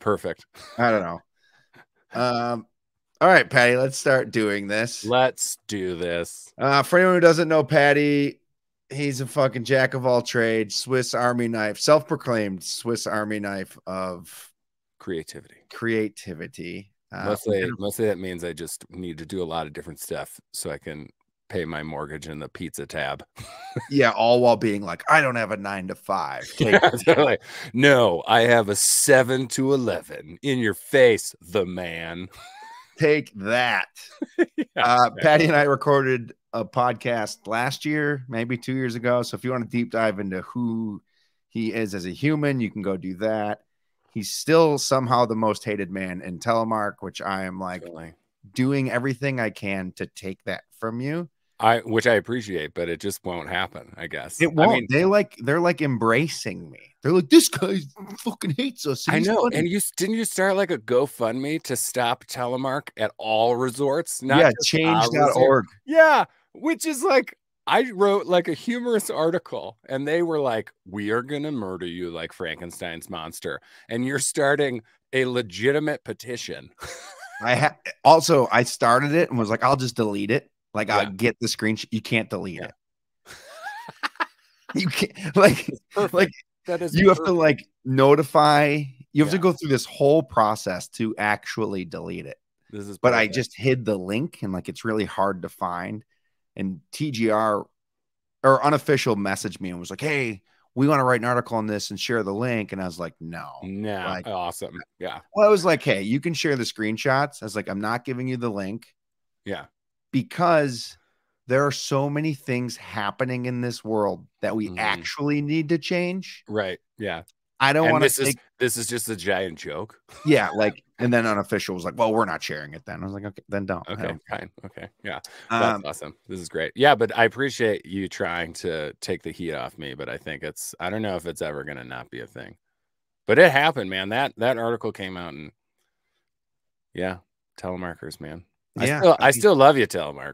perfect. I don't know. All right, Paddy, let's start doing this. Let's do this. For anyone who doesn't know Paddy, he's a fucking jack of all trades, Swiss Army knife, self-proclaimed Swiss Army knife of creativity. Mostly that means I just need to do a lot of different stuff so I can pay my mortgage and the pizza tab. Yeah, all while being like, I don't have a 9 to 5. Like, no, I have a 7 to 11. In your face, the man. Take that. Paddy and I recorded a podcast last year, maybe 2 years ago. So if you want to deep dive into who he is as a human, you can go do that. He's still somehow the most hated man in Telemark, which I am like doing everything I can to take that from you. Which I appreciate, but it just won't happen, I guess. It won't. I mean, they're like embracing me. They're like, this guy fucking hates us. I know. Funny. And didn't you start like a GoFundMe to stop Telemark at all resorts? Not change.org. Yeah, which is like, I wrote like a humorous article and they were like, we are going to murder you like Frankenstein's monster. And you're starting a legitimate petition. I started it and was like, I'll just delete it. Like, I'll get the screenshot. You can't delete it. You can't like that is you have to like notify. You have to go through this whole process to actually delete it. But I just hid the link and like, it's really hard to find. And TGR or Unofficial messaged me and was like, hey, we want to write an article on this and share the link. And I was like, no. Like, awesome. Yeah. Well, I was like, hey, you can share the screenshots. I was like, I'm not giving you the link. Yeah. Because there are so many things happening in this world that we actually need to change. Right. Yeah. I don't want to this is just a giant joke. Yeah, like, and then Unofficial was like, well, we're not sharing it then. I was like, okay, then don't. Okay, fine. Okay. Yeah. That's awesome. This is great. Yeah, but I appreciate you trying to take the heat off me, but I think I don't know if it's ever gonna not be a thing. But it happened, man. That article came out and telemarketers, man. I still love you, Telemark.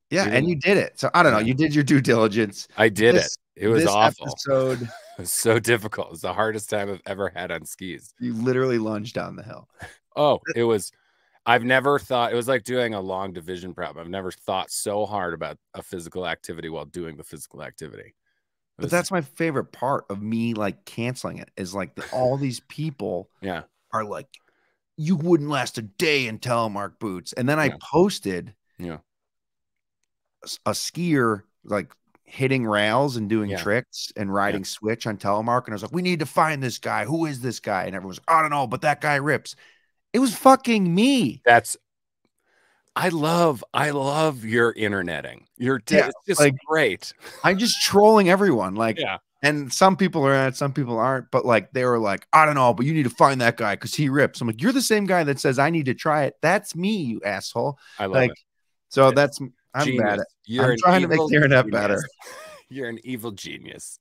Yeah, and you did it. So I don't know. You did your due diligence. I did it. It was awful. Episode, it was so difficult. It was the hardest time I've ever had on skis. You literally lunged down the hill. Oh, it was. I've never thought, it was like doing a long division problem. I've never thought so hard about a physical activity while doing the physical activity. But that's my favorite part of me like canceling it is like all these people are like, you wouldn't last a day in Telemark boots. And then I posted a skier like hitting rails and doing tricks and riding switch on Telemark. And I was like, we need to find this guy. Who is this guy? And everyone's like, I don't know, but that guy rips. It was fucking me. I love your interneting. It's just like great. I'm just trolling everyone. Like, and some people are at, some people aren't, but like, they were like, I don't know, but you need to find that guy because he rips. I'm like, you're the same guy that says I need to try it. That's me, you asshole. I love it. So I'm bad at it. I'm trying to make the internet better. You're an evil genius.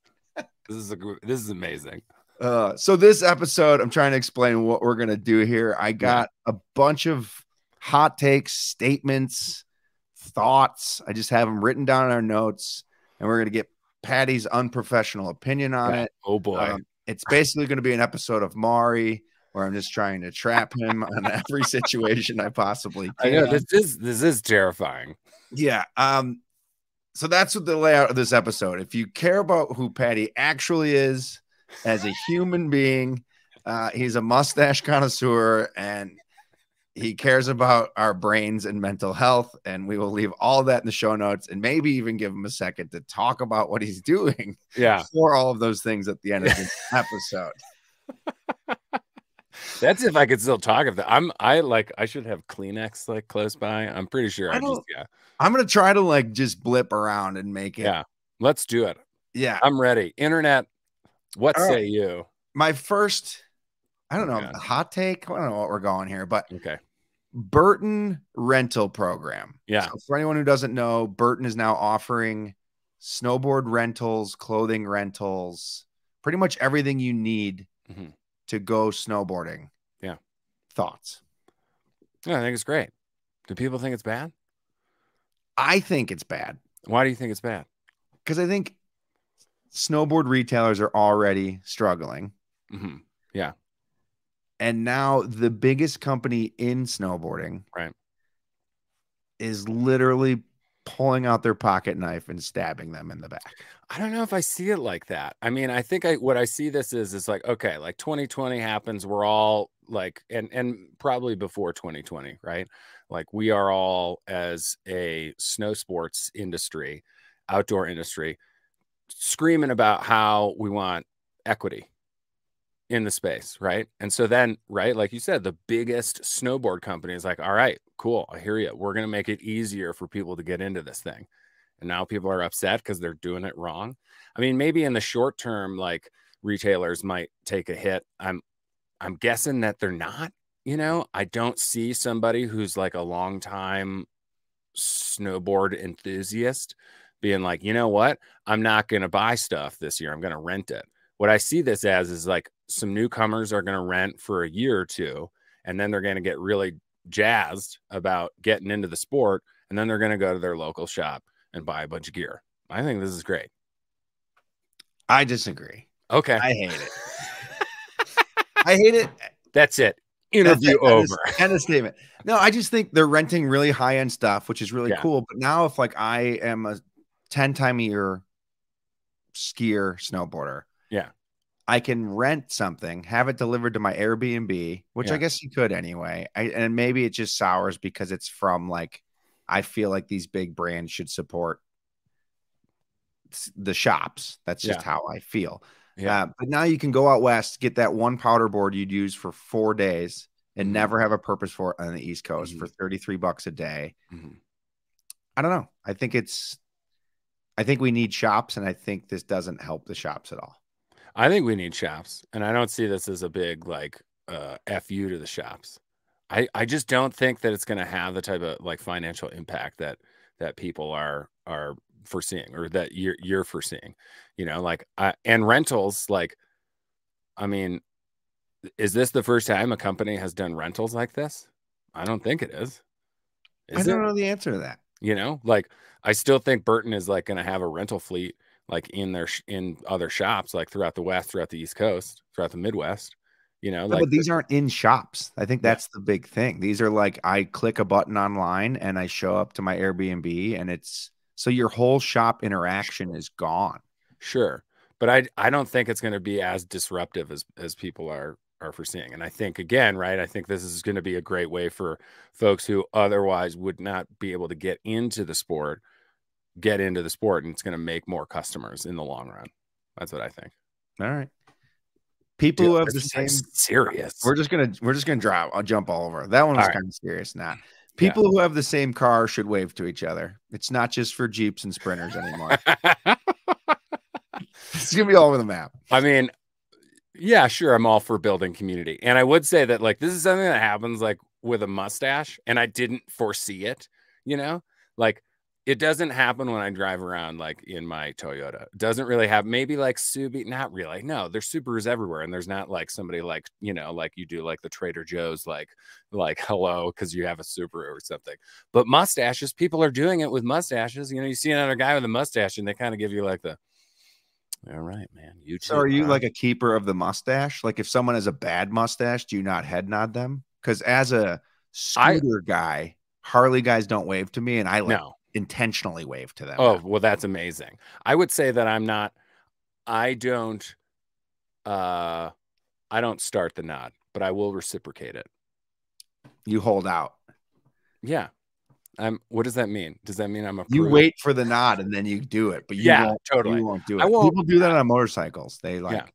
This is amazing. So this episode, I'm trying to explain what we're going to do here. I got a bunch of hot takes, statements, thoughts. I just have them written down in our notes, and we're going to get Paddy's unprofessional opinion on it. Oh boy. It's basically going to be an episode of Maury where I'm just trying to trap him on every situation I possibly can. I know this is terrifying. Yeah. So that's what the layout of this episode. If you care about who Paddy actually is as a human being, he's a mustache connoisseur and he cares about our brains and mental health. And we will leave all of that in the show notes and maybe even give him a second to talk about what he's doing for all of those things at the end of this episode. That's if I could still talk of that. I should have Kleenex like close by. I'm pretty sure I'm gonna try to like just blip around and make it. Yeah, let's do it. Yeah, I'm ready. Internet, what say you? My first, I don't know, hot take. I don't know what we're going here, but Burton rental program. Yeah. So for anyone who doesn't know, Burton is now offering snowboard rentals, clothing rentals, pretty much everything you need to go snowboarding. Yeah. Thoughts? Yeah, I think it's great. Do people think it's bad? I think it's bad. Why do you think it's bad? Because I think snowboard retailers are already struggling. Yeah. And now the biggest company in snowboarding Right. is literally pulling out their pocket knife and stabbing them in the back. I don't know if I see it like that. I mean, I think what I see this is like, okay, like 2020 happens. We're all like, and probably before 2020, right? Like we are all, as a snow sports industry, outdoor industry, screaming about how we want equity in the space, right? And so then, right, like you said, the biggest snowboard company is like, all right, cool, I hear you. We're going to make it easier for people to get into this thing. And now people are upset because they're doing it wrong. I mean, maybe in the short term, like retailers might take a hit. I'm guessing that they're not, you know. I don't see somebody who's like a long time snowboard enthusiast being like, you know what, I'm not going to buy stuff this year, I'm going to rent it. What I see this as is like some newcomers are going to rent for a year or two, and then they're going to get really jazzed about getting into the sport, and then they're going to go to their local shop and buy a bunch of gear. I think this is great. I disagree. Okay. I hate it. I hate it. That's it. Interview over. End of statement. No, I just think they're renting really high-end stuff, which is really cool. But now if like I am a 10-time-a-year skier, snowboarder, I can rent something, have it delivered to my Airbnb, which I guess you could anyway. And maybe it just sours because it's from like, I feel like these big brands should support the shops. That's just how I feel. But now you can go out west, get that one powder board you'd use for 4 days and never have a purpose for it on the East Coast for $33 a day. I don't know. I think we need shops, and I think this doesn't help the shops at all. I think we need shops, and I don't see this as a big like FU to the shops. I just don't think that it's going to have the type of like financial impact that people are foreseeing, or that you're foreseeing, you know, like and rentals. Like, I mean, is this the first time a company has done rentals like this? I don't think it is. I don't know the answer to that. You know, like I still think Burton is like going to have a rental fleet like in other shops, like throughout the West, throughout the East Coast, throughout the Midwest, you know, like, but these aren't in shops. I think that's the big thing. These are like, I click a button online and I show up to my Airbnb, and it's, so your whole shop interaction is gone. Sure. But I don't think it's going to be as disruptive as people are foreseeing. And I think, again, right, I think this is going to be a great way for folks who otherwise would not be able to get into the sport, and it's going to make more customers in the long run. That's what I think. All right. People who have the same serious. We're just gonna I'll jump all over. That one was kind of serious. People who have the same car should wave to each other. It's not just for Jeeps and Sprinters anymore. It's gonna be all over the map. I mean, yeah, sure. I'm all for building community. And I would say that like this is something that happens like with a mustache, and I didn't foresee it, you know, like it doesn't happen when I drive around like in my Toyota. It doesn't really have, maybe like Subi, not really. No, there's Subarus everywhere, and there's not like somebody like, you know, like you do like the Trader Joe's like hello because you have a Subaru or something. But mustaches, people are doing it with mustaches. You know, you see another guy with a mustache and they kind of give you like the, all right, man. You too. So are you like a keeper of the mustache? Like if someone has a bad mustache, do you not head nod them? Because as a scooter guy, Harley guys don't wave to me, and I like intentionally wave to them. Oh, well, that's amazing. I would say that I don't start the nod, but I will reciprocate it. You hold out. Yeah. What does that mean? Does that mean I'm you wait for the nod and then you do it, but you won't, totally. You won't do it. People do that on motorcycles. They like,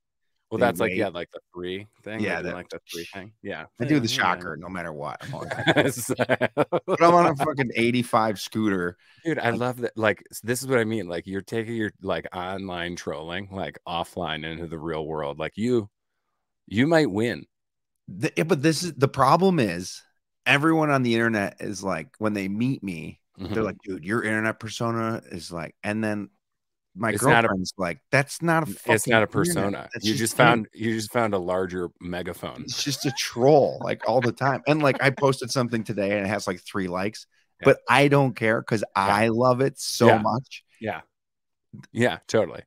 well, that's like, like the free thing. Yeah. Like the free thing. Yeah. I do the shocker no matter what. But I'm on a fucking 85 scooter. Dude, I love that. Like, this is what I mean. Like, you're taking your like online trolling, like offline into the real world. Like you might win. But this is the problem is everyone on the internet is like, when they meet me, they're like, dude, your internet persona is like, and then my girlfriend's like, that's not a it's not a persona. You just found a larger megaphone. It's just a troll like all the time. And like I posted something today and it has like 3 likes, but I don't care because I love it so much. Yeah, totally.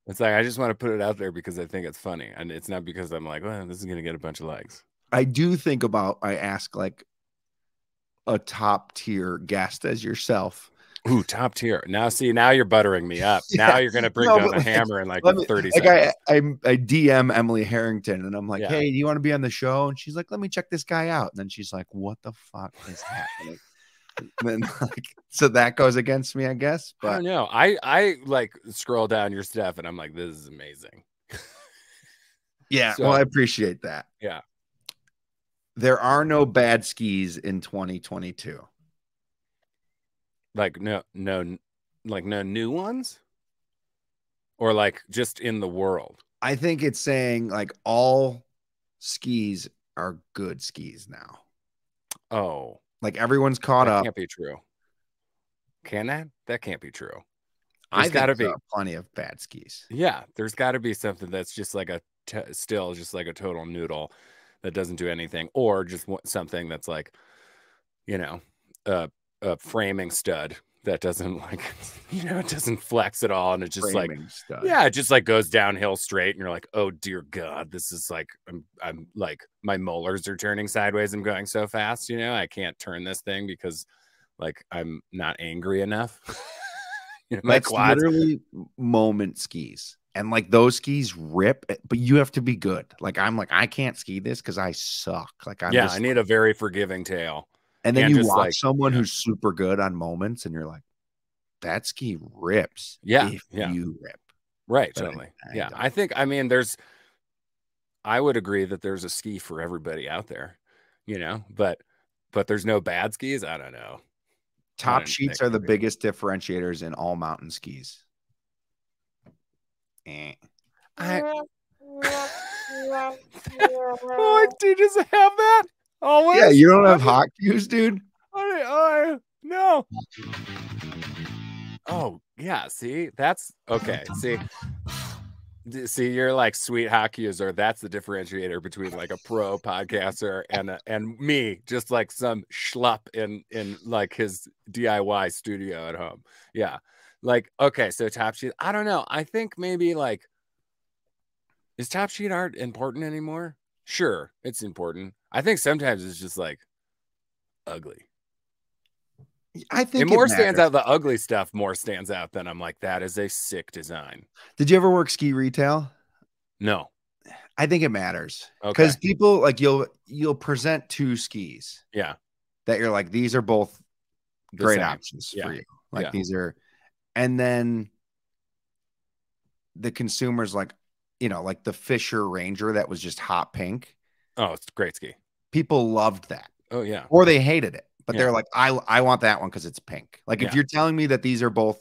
It's like I just want to put it out there because I think it's funny, and it's not because I'm like, well, this is gonna get a bunch of likes. do think about, I ask like a top tier guest as yourself. Ooh, top tier. Now, see, now you're buttering me up. Yeah. Now you're going to bring down the hammer in like 30 seconds. I DM Emily Harrington and I'm like, Yeah. hey, do you want to be on the show? And she's like, let me check this guy out. And then she's like, what the fuck is happening? And then like, so that goes against me, I guess. But I don't know. I like scroll down your stuff and I'm like, this is amazing. yeah, So, well, I appreciate that. Yeah. There are no bad skis in 2022. Like no new ones? Or like just in the world? I think it's saying like all skis are good skis now. Oh. Like everyone's caught up. That can't be true. Can that? That can't be true. There's got to be plenty of bad skis. Yeah, there's got to be something that's just like still just like a total noodle that doesn't do anything, or just something that's like, you know, a framing stud that doesn't like, it doesn't flex at all, and it just framing stud. Yeah, it just like goes downhill straight, and you're like, oh dear God, this is like, I'm like, my molars are turning sideways. I'm going so fast, I can't turn this thing because like I'm not angry enough. My That's quads. Literally moment skis. And like those skis rip, but you have to be good. Like I'm like, I can't ski this because I suck. Like I need a very forgiving tail. And then you watch someone who's super good on moments, and you're like, that ski rips. Yeah, if you rip. Right, but totally. I think, I would agree that there's a ski for everybody out there, but there's no bad skis. I don't know. Top sheets are the biggest differentiators in all mountain skis. Oh, do you just have that? Always? Yeah, you don't have hot cues, dude? No. Oh, yeah, see? That's okay. See, you're like sweet hockey user. That's the differentiator between like a pro podcaster and me, just like some schlup in like his DIY studio at home. Yeah. Like, okay, so top sheet. I don't know. I think maybe like, is top sheet art important anymore? Sure, it's important. I think sometimes it's just like ugly. I think it more stands out. The ugly stuff more stands out than I'm like, that is a sick design. Did you ever work ski retail? No. I think it matters because people like you'll present two skis. Yeah. That you're like, these are both great options for you. Like these are, and then the consumer's like, like the Fisher Ranger that was just hot pink. Oh, it's a great ski. People loved that. Oh yeah. Or they hated it. But they're like, I want that one because it's pink. Like if you're telling me that these are both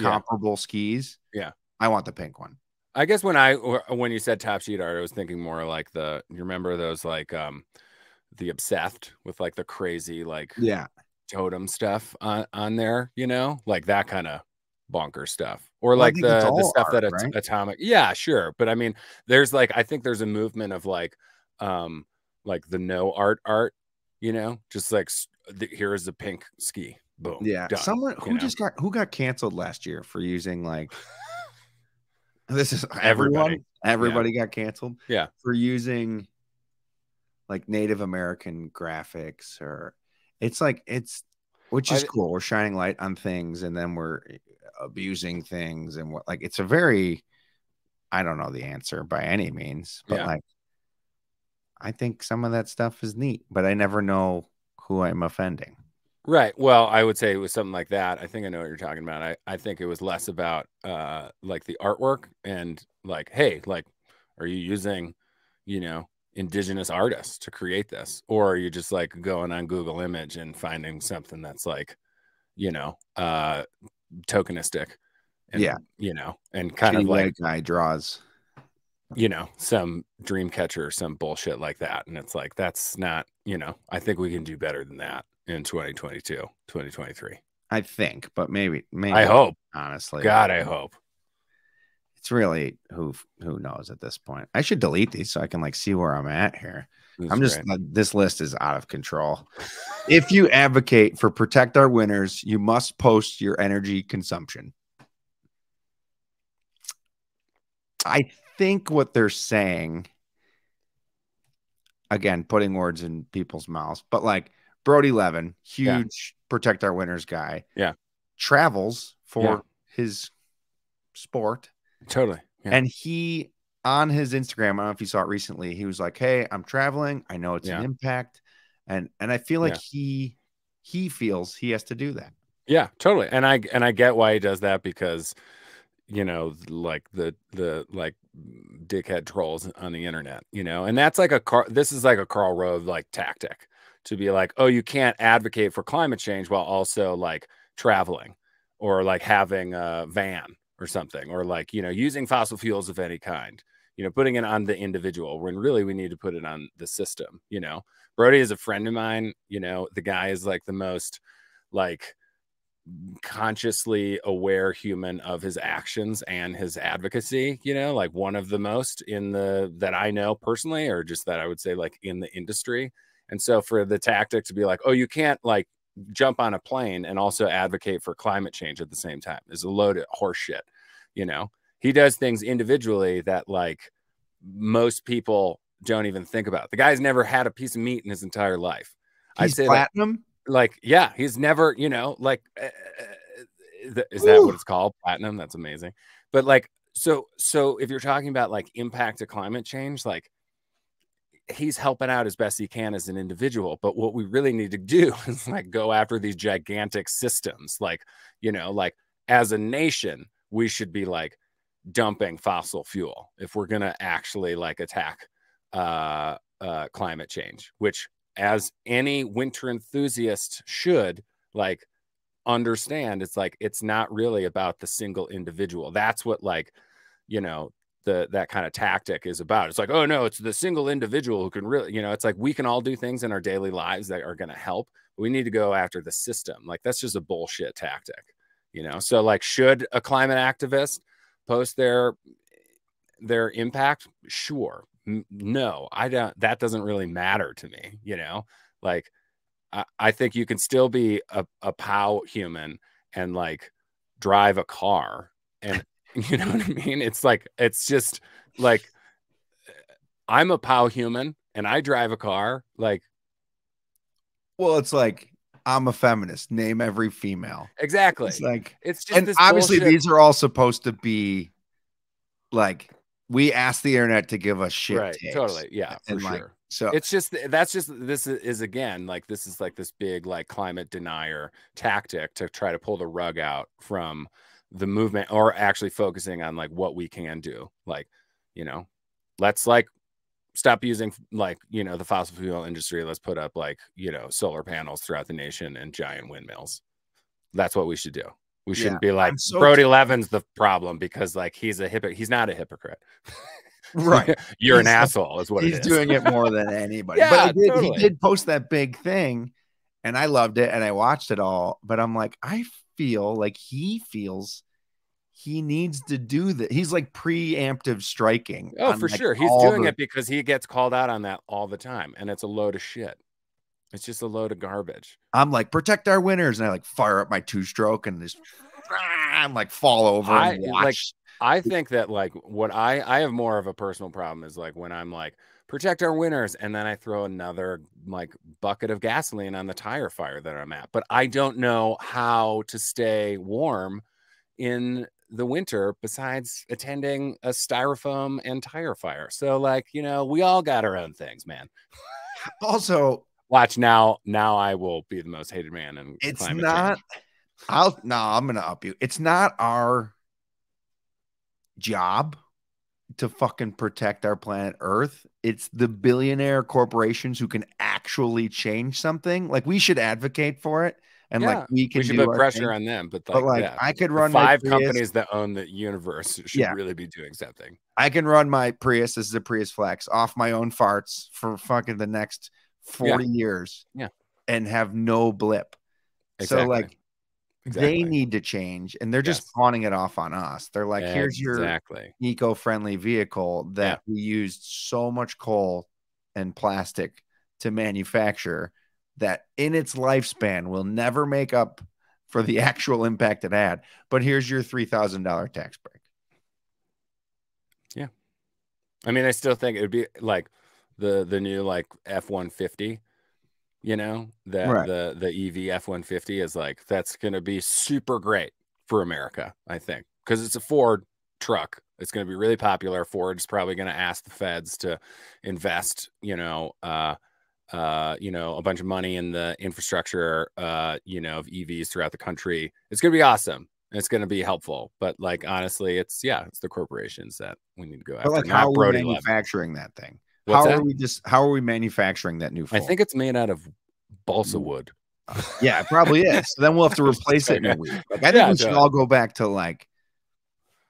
comparable skis, I want the pink one. I guess when you said top sheet art, I was thinking more like you remember those like the Obsessed with like the crazy like totem stuff on there, like that kind of bonker stuff, or like the stuff art, that Atomic. Yeah, sure. But I mean, there's like, I think there's a movement of like the no art, just like here's a pink ski. Boom. Yeah. Done, someone who got canceled last year for using like, this is everybody got canceled. Yeah. For using like Native American graphics, or which is cool. We're shining light on things and then we're abusing things, and what, like, it's a very, I don't know the answer by any means, but like, I think some of that stuff is neat, but I never know who I'm offending. Right. Well, I would say it was something like that. I think I know what you're talking about. I think it was less about like the artwork and like, hey, like, are you using, indigenous artists to create this? Or are you just like going on Google Image and finding something that's like, tokenistic and, and kind of like guy draws, some dream catcher or some bullshit like that. And it's like, that's not, I think we can do better than that in 2022, 2023. I think, but maybe I hope, honestly, God, I hope. It's really who knows at this point. I should delete these so I can like see where I'm at here. This list is out of control. If you advocate for protect our winners, you must post your energy consumption. I think what they're saying, again, putting words in people's mouths, but like Brody Levin, Yeah. huge protect our winners guy, Yeah. travels Yeah. for his sport. Totally. Yeah. And he, on his Instagram, I don't know if you saw it recently, he was like, "Hey, I'm traveling. I know it's an Yeah. impact." And I feel like Yeah. he feels he has to do that. Yeah, totally. And I get why he does that, because you know, like the like dickhead trolls on the internet, you know, and that's like this is like a Karl Rove like tactic to be like, oh, you can't advocate for climate change while also like traveling or like having a van or something, or like, you know, using fossil fuels of any kind, you know, putting it on the individual when really we need to put it on the system. You know, Brody is a friend of mine, you know, the guy is like the most like consciously aware human of his actions and his advocacy, you know, like one of the most in the that I know personally, or just that I would say like in the industry. And so for the tactic to be like, oh, you can't like jump on a plane and also advocate for climate change at the same time is a load of horse shit. You know, he does things individually that like most people don't even think about. The guy's never had a piece of meat in his entire life. I'd He's say platinum. like, yeah, he's never, you know, like, is that Ooh. what it's called? Platinum? That's amazing. But like, so if you're talking about like impact of climate change, like he's helping out as best he can as an individual. But what we really need to do is like go after these gigantic systems. Like, you know, like as a nation, we should be like dumping fossil fuel if we're going to actually like attack climate change, which as any winter enthusiast should like understand, it's like it's not really about the single individual. That's what like, you know, that kind of tactic is about. It's like, oh no, it's the single individual who can really, you know, it's like we can all do things in our daily lives that are going to help. We need to go after the system. Like that's just a bullshit tactic, you know. So like, should a climate activist post their impact? Sure. No, I don't. That doesn't really matter to me, you know. Like I think you can still be a POW human and like drive a car, and you know what I mean. It's like, it's just like I'm a POW human and I drive a car. Like, Well, it's like I'm a feminist. Name every female. It's exactly. like, It's just and this obviously bullshit. these are all supposed to be like, we ask the internet to give us shit Right. takes. Totally. Yeah, for And like, sure. so It's just, that's just, this is again, like, this is like this big, like climate denier tactic to try to pull the rug out from the movement, or actually focusing on like what we can do. Like, you know, let's like stop using like, you know, the fossil fuel industry. Let's put up like, you know, solar panels throughout the nation and giant windmills. That's what we should do. We yeah, shouldn't be like I'm so Brody Levin's the problem because like he's a hypocrite. He's not a hypocrite. right. You're an asshole is what it He's is. doing it more than anybody. But Yeah, he totally. did post that big thing, and I loved it, and I watched it all. But I'm like, I feel like he feels he needs to do that. He's like preemptive striking Oh, on for like sure. He's all doing the. it because he gets called out on that all the time. And it's a load of shit. It's just a load of garbage. I'm like, protect our winners, and I like fire up my 2-stroke and just I'm like fall over and watch. I think that like what I have more of a personal problem is like when I'm like, protect our winners, and then I throw another like bucket of gasoline on the tire fire that I'm at. But I don't know how to stay warm in the winter besides attending a styrofoam and tire fire. So like, you know, we all got our own things, man. Also, Watch now I will be the most hated man in it's climate not. change. I'm gonna up you. It's not our job to fucking protect our planet Earth. It's the billionaire corporations who can actually change something. Like we should advocate for it, and like Yeah, we we can should do put our pressure thing. on them, but But like, like yeah, I could the run my 5 Prius. companies that own the universe should Yeah, really be doing something. I can run my Prius. This is a Prius Flex off my own farts for fucking the next Yeah, 40 years yeah, and have no blip. So exactly, like they exactly. need to change, and they're just Yes, pawning it off on us. They're like, here's your exactly. eco-friendly vehicle Yeah, that we used so much coal and plastic to manufacture that in its lifespan will never make up for the actual impact it had. But here's your $3,000 tax break. yeah. I mean, I still think it would be like the new like F-150. You know, that Right. the EV F-150 is like, that's going to be super great for America, I think, because it's a Ford truck. It's going to be really popular. Ford's probably going to ask the feds to invest, you know, a bunch of money in the infrastructure, you know, of EVs throughout the country. It's going to be awesome. It's going to be helpful. But like, honestly, it's the corporations that we need to go after. But like, not how are we Brody manufacturing that thing? What's How that? how are we manufacturing that new Ford? I think it's made out of balsa wood. Yeah, it probably is. So then we'll have to replace it in a week. Like, I think we should all go back to like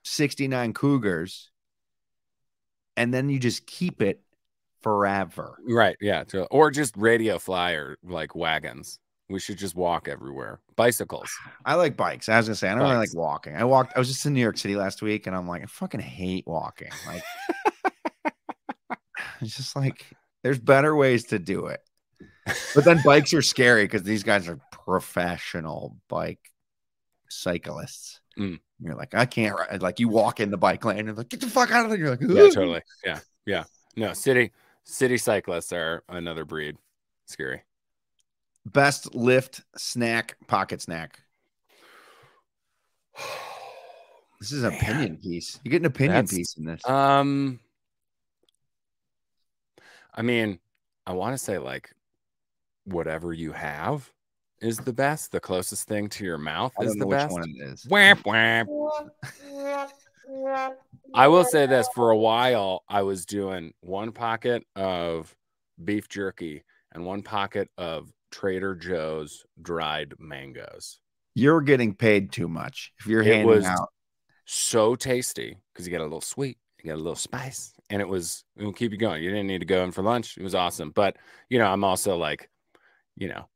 69 Cougars, and then you just keep it forever. Right. Yeah. Or just radio flyer like wagons. We should just walk everywhere. Bicycles. I like bikes. I was gonna say I don't really like walking. I was just in New York City last week, and I'm like, I fucking hate walking. Like, it's just like there's better ways to do it. But then bikes are scary because these guys are professional bike cyclists. You're like, I can't ride. Like, you walk in the bike lane and like, get the fuck out of there. You're like, yeah, totally. Yeah. Yeah. No, city cyclists are another breed. Scary. Best lift snack, pocket snack. This is an opinion piece. You get an opinion piece in this. I mean, I want to say like whatever you have is the best. The closest thing to your mouth is the best. Which one it is. Whamp, whamp. I will say this, for a while, I was doing one pocket of beef jerky and one pocket of Trader Joe's dried mangoes. You're getting paid too much if you're handing out. So tasty because you get a little sweet, you get a little spice, and it will keep you going. You didn't need to go in for lunch. It was awesome. But, you know, I'm also like, you know,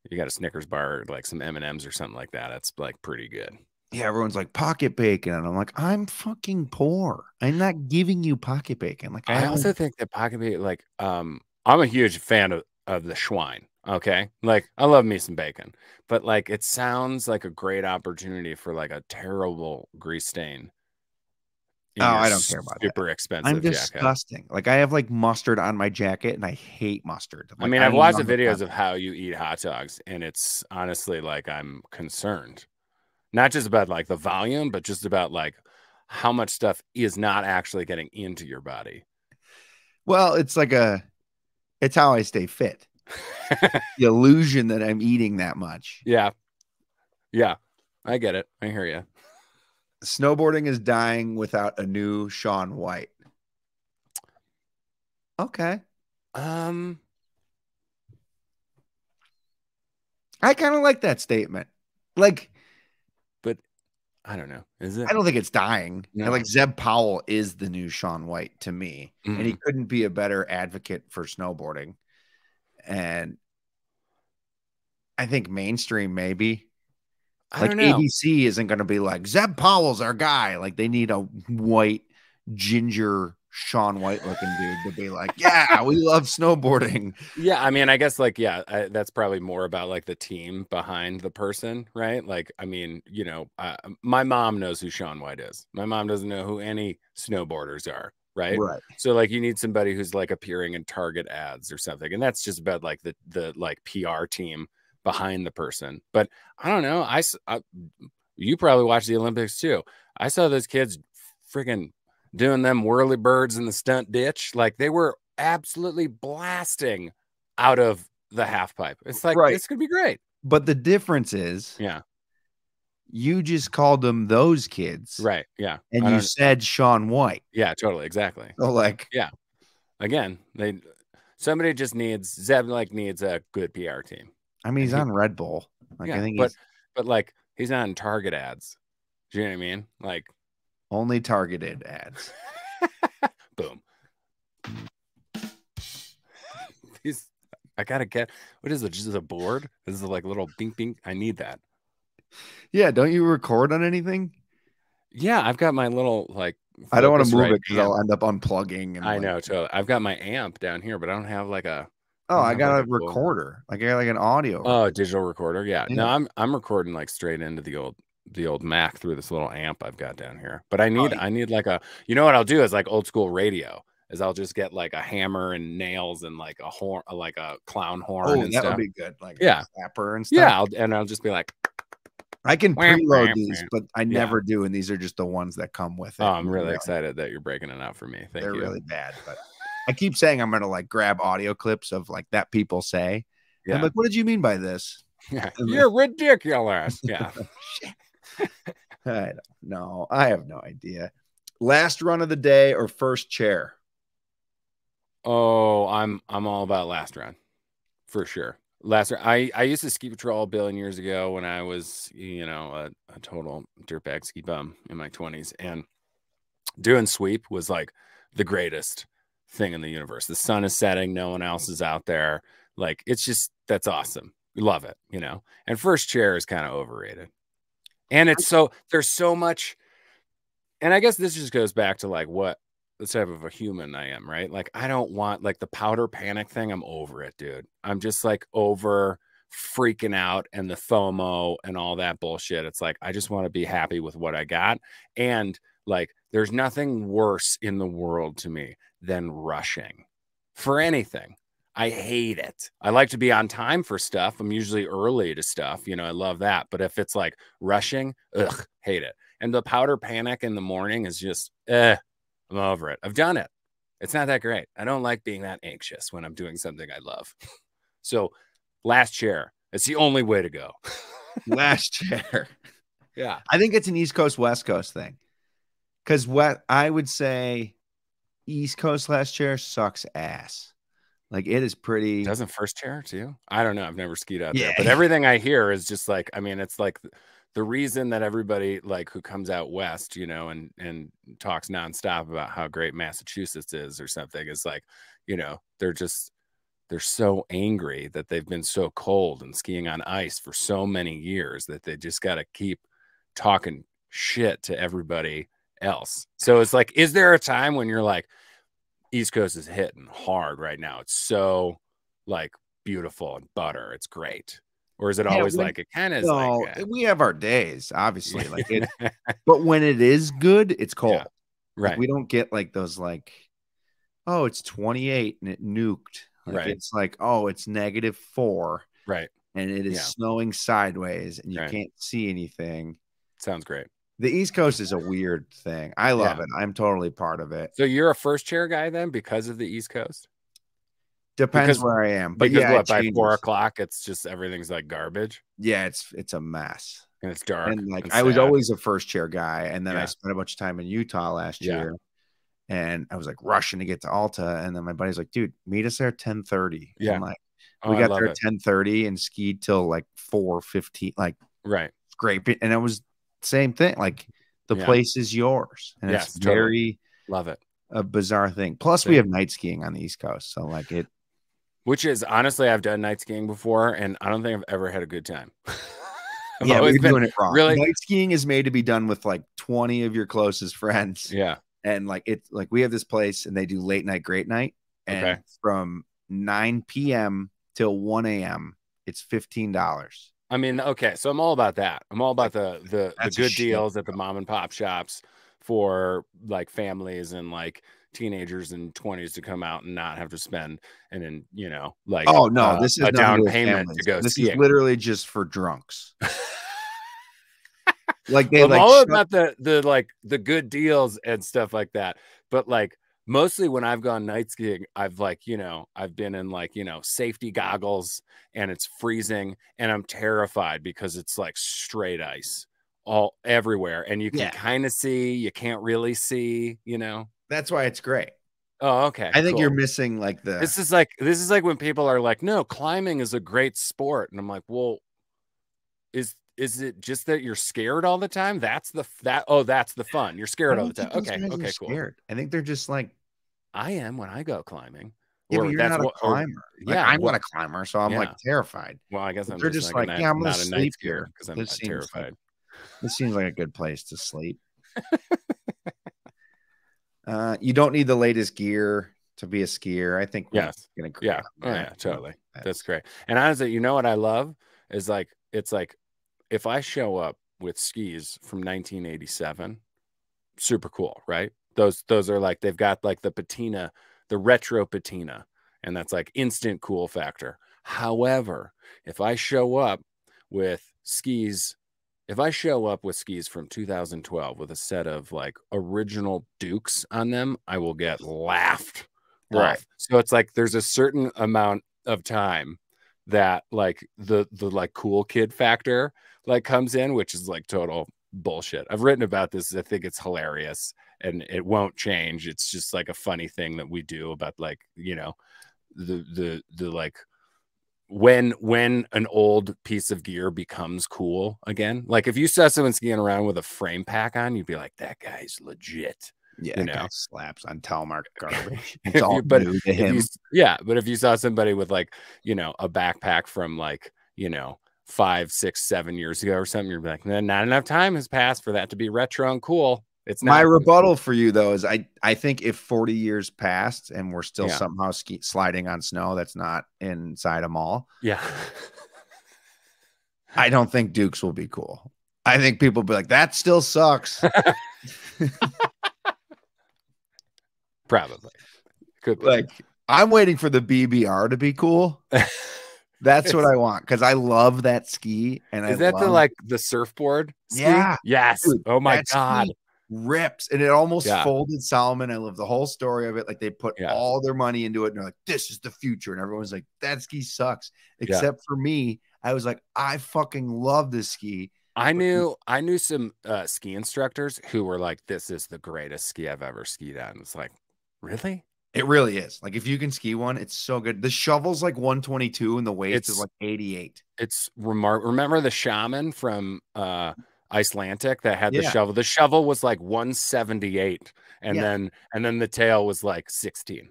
you got a Snickers bar, like some M&Ms or something like that. It's like pretty good. Yeah, everyone's like pocket bacon, and I'm like, I'm fucking poor. I'm not giving you pocket bacon. Like, I also think that pocket bacon, like, I'm a huge fan of the Schwein. Okay, like I love me some bacon, but like it sounds like a great opportunity for like a terrible grease stain. Oh, I don't care about that. Super expensive. I'm disgusting. Like, I have like mustard on my jacket, and I hate mustard. Like, I mean, I've watched the videos of how you eat hot dogs, and it's honestly like I'm concerned. Not just about like the volume, but just about like how much stuff is not actually getting into your body. Well, it's how I stay fit. The illusion that I'm eating that much. Yeah. Yeah. I get it. I hear you. Snowboarding is dying without a new Shaun White. Okay. I kind of like that statement. Like, but I don't know. Is it? I don't think it's dying. No. Like, Zeb Powell is the new Shaun White to me, and he couldn't be a better advocate for snowboarding. And I think mainstream, maybe. I like, don't know. ABC isn't going to be like, Zeb Powell's our guy. Like, they need a white, ginger, Shaun White looking dude to be like, yeah, we love snowboarding. Yeah, I mean, I guess like, yeah, that's probably more about like the team behind the person, right? Like, I mean, you know, my mom knows who Shaun White is. My mom doesn't know who any snowboarders are, right? Right. So like, you need somebody who's like appearing in Target ads or something, and that's just about like the like PR team behind the person. But I don't know. You probably watched the Olympics too. I saw those kids freaking doing them whirly birds in the stunt ditch. Like, they were absolutely blasting out of the half pipe. It's like, This could be great. But the difference is, yeah, you just called them those kids. Right. Yeah. And you said Shaun White. Yeah, totally. Exactly. So like, yeah, again, somebody just needs a good PR team. I mean, he's on Red Bull. Like, yeah, I think but like, he's not in Target ads. Do you know what I mean? Like, only targeted ads. Boom. I gotta get, what is it? Just a board? This is like little bing bing. I need that. Yeah. Don't you record on anything? Yeah, I've got my little like. I don't want to move it because I'll end up unplugging. And I know, totally. I've got my amp down here, but I don't have like a. Oh, I got a recorder. Like, I got like an audio. Oh, a digital recorder. Yeah. No, I'm recording like straight into the old Mac through this little amp I've got down here. But I need like a, you know what I'll do is like old school radio. is I'll just get like a hammer and nails and like a horn, like a clown horn Oh, and that would stuff. be good. Like Yeah. a clapper and stuff. Yeah. I'll just be like, I can preload these, but I never do. And these are just the ones that come with it. Oh, I'm really excited that you're breaking it out for me. Thank you. They're really bad, but I keep saying I'm going to like grab audio clips of like that people say. Yeah. I'm like, what did you mean by this? Yeah. You're ridiculous. Yeah. I don't know. I have no idea. Last run of the day or first chair? Oh, I'm all about last run for sure. Last run. I used to ski patrol a billion years ago when I was, you know, a total dirtbag ski bum in my 20s, and doing sweep was like the greatest thing in the universe. The sun is setting, no one else is out there. Like, it's just, that's awesome. We love it, you know. And first chair is kind of overrated. And it's so, there's so much, and I guess this just goes back to like what the type of a human I am, right? Like, I don't want like the powder panic thing. I'm over it, dude. I'm just like over freaking out and the FOMO and all that bullshit. It's like, I just want to be happy with what I got. And like, there's nothing worse in the world to me than rushing for anything. I hate it. I like to be on time for stuff. I'm usually early to stuff. You know, I love that. But if it's like rushing, ugh, hate it. And the powder panic in the morning is just, I'm over it. I've done it. It's not that great. I don't like being that anxious when I'm doing something I love. So last chair, it's the only way to go. Last chair. Yeah. I think it's an East Coast, West Coast thing. Because what I would say East Coast last chair sucks ass. Like, it is pretty. Doesn't first chair too? I don't know. I've never skied out there. But everything I hear is just like, I mean, it's like the reason that everybody like who comes out west, you know, and talks nonstop about how great Massachusetts is or something is like, you know, they're so angry that they've been so cold and skiing on ice for so many years that they just got to keep talking shit to everybody else. So it's like, is there a time when you're like, East Coast is hitting hard right now? It's so like beautiful and butter. It's great. Or is it always like, it kind of is like, we have our days, obviously. Like it, but when it is good, it's cold. Yeah. Right. Like, we don't get like those like, oh, it's 28 and it nuked. Like, right. It's like, oh, it's -4. Right. And it is snowing sideways and you can't see anything. Sounds great. The East Coast is a weird thing. I love it. I'm totally part of it. So you're a first chair guy then because of the East Coast? Depends where I am. But yeah, what, by 4 o'clock, it's just everything's like garbage. Yeah, it's a mess. And it's dark. And like, I was always a first chair guy. And then I spent a bunch of time in Utah last year. And I was like rushing to get to Alta. And then my buddy's like, dude, meet us there at 10:30. Yeah. And like, we got there at 10:30 and skied till like 4:15. Like, right. Great. And it was same thing. Like, the place is yours. And it's very love it. A bizarre thing. Plus, we have night skiing on the East Coast. So like it. Which is, honestly, I've done night skiing before, and I don't think I've ever had a good time. Yeah, we're doing it wrong. Really, night skiing is made to be done with like 20 of your closest friends. Yeah. And like, it's like, we have this place and they do late night, great night. And from 9 p.m. till 1 a.m., it's $15. I mean, okay, so I'm all about that. I'm all about the good deals at the mom and pop shops for like families and like teenagers and 20s to come out and not have to spend, and then, you know, like, oh no, this is a down payment to go. This skiing. is literally just for drunks. Like, they I'm all about the like the good deals and stuff like that. But like, mostly when I've gone night skiing, I've like, you know, I've been in like, you know, safety goggles and it's freezing and I'm terrified because it's like straight ice all everywhere. And you can kind of see, you can't really see, you know. That's why it's great. Oh, okay. I think you're missing like this is like when people are like, no, climbing is a great sport. And I'm like, well, is it just that you're scared all the time? That's the fun. You're scared all the time. Okay, cool. Scared. I think they're just like, I am when I go climbing. Yeah, but you're not a climber. Like, I'm not a climber, so I'm like terrified. Well, I guess they're just like, yeah, I'm gonna sleep here because I'm not terrified. This seems like a good place to sleep. You don't need the latest gear to be a skier. I think. Yes. Yeah. Oh, yeah. Totally. That's great. And honestly, you know what I love is like, it's like, if I show up with skis from 1987, super cool, right? Those are like, they've got like the patina, the retro patina, and that's like instant cool factor. However, if I show up with skis from 2012 with a set of like original Dukes on them, I will get laughed off. So it's like there's a certain amount of time that like the like cool kid factor like comes in, which is like total bullshit. I've written about this. I think it's hilarious and it won't change. It's just like a funny thing that we do about like, you know, the like when an old piece of gear becomes cool again. Like if you saw someone skiing around with a frame pack on, you'd be like, that guy's legit. Yeah, you know, guy slaps on telemark garbage. It's all new to him. But if you saw somebody with like, you know, a backpack from like, you know, 5, 6, 7 years ago or something, you're like, not enough time has passed for that to be retro and cool. It's not. My rebuttal for you though is I think if 40 years passed and we're still somehow sliding on snow that's not inside a mall, I don't think Dukes will be cool. I think people will be like, that still sucks. Probably. Could be. Like, I'm waiting for the BBR to be cool. That's what I want, because I love that ski. And is that the like the surfboard ski? Yeah. Yes. Dude, oh my God. Rips. And it almost folded Solomon. I love the whole story of it. Like they put all their money into it and they're like, this is the future. And everyone's like, that ski sucks. Except for me. I was like, I fucking love this ski. I knew some ski instructors who were like, this is the greatest ski I've ever skied on. It's like, really? It really is. Like if you can ski one, it's so good. The shovel's like 122 and the weight is like 88. It's remarkable. Remember the shaman from Icelandic that had the shovel? The shovel was like 178, and then the tail was like 16.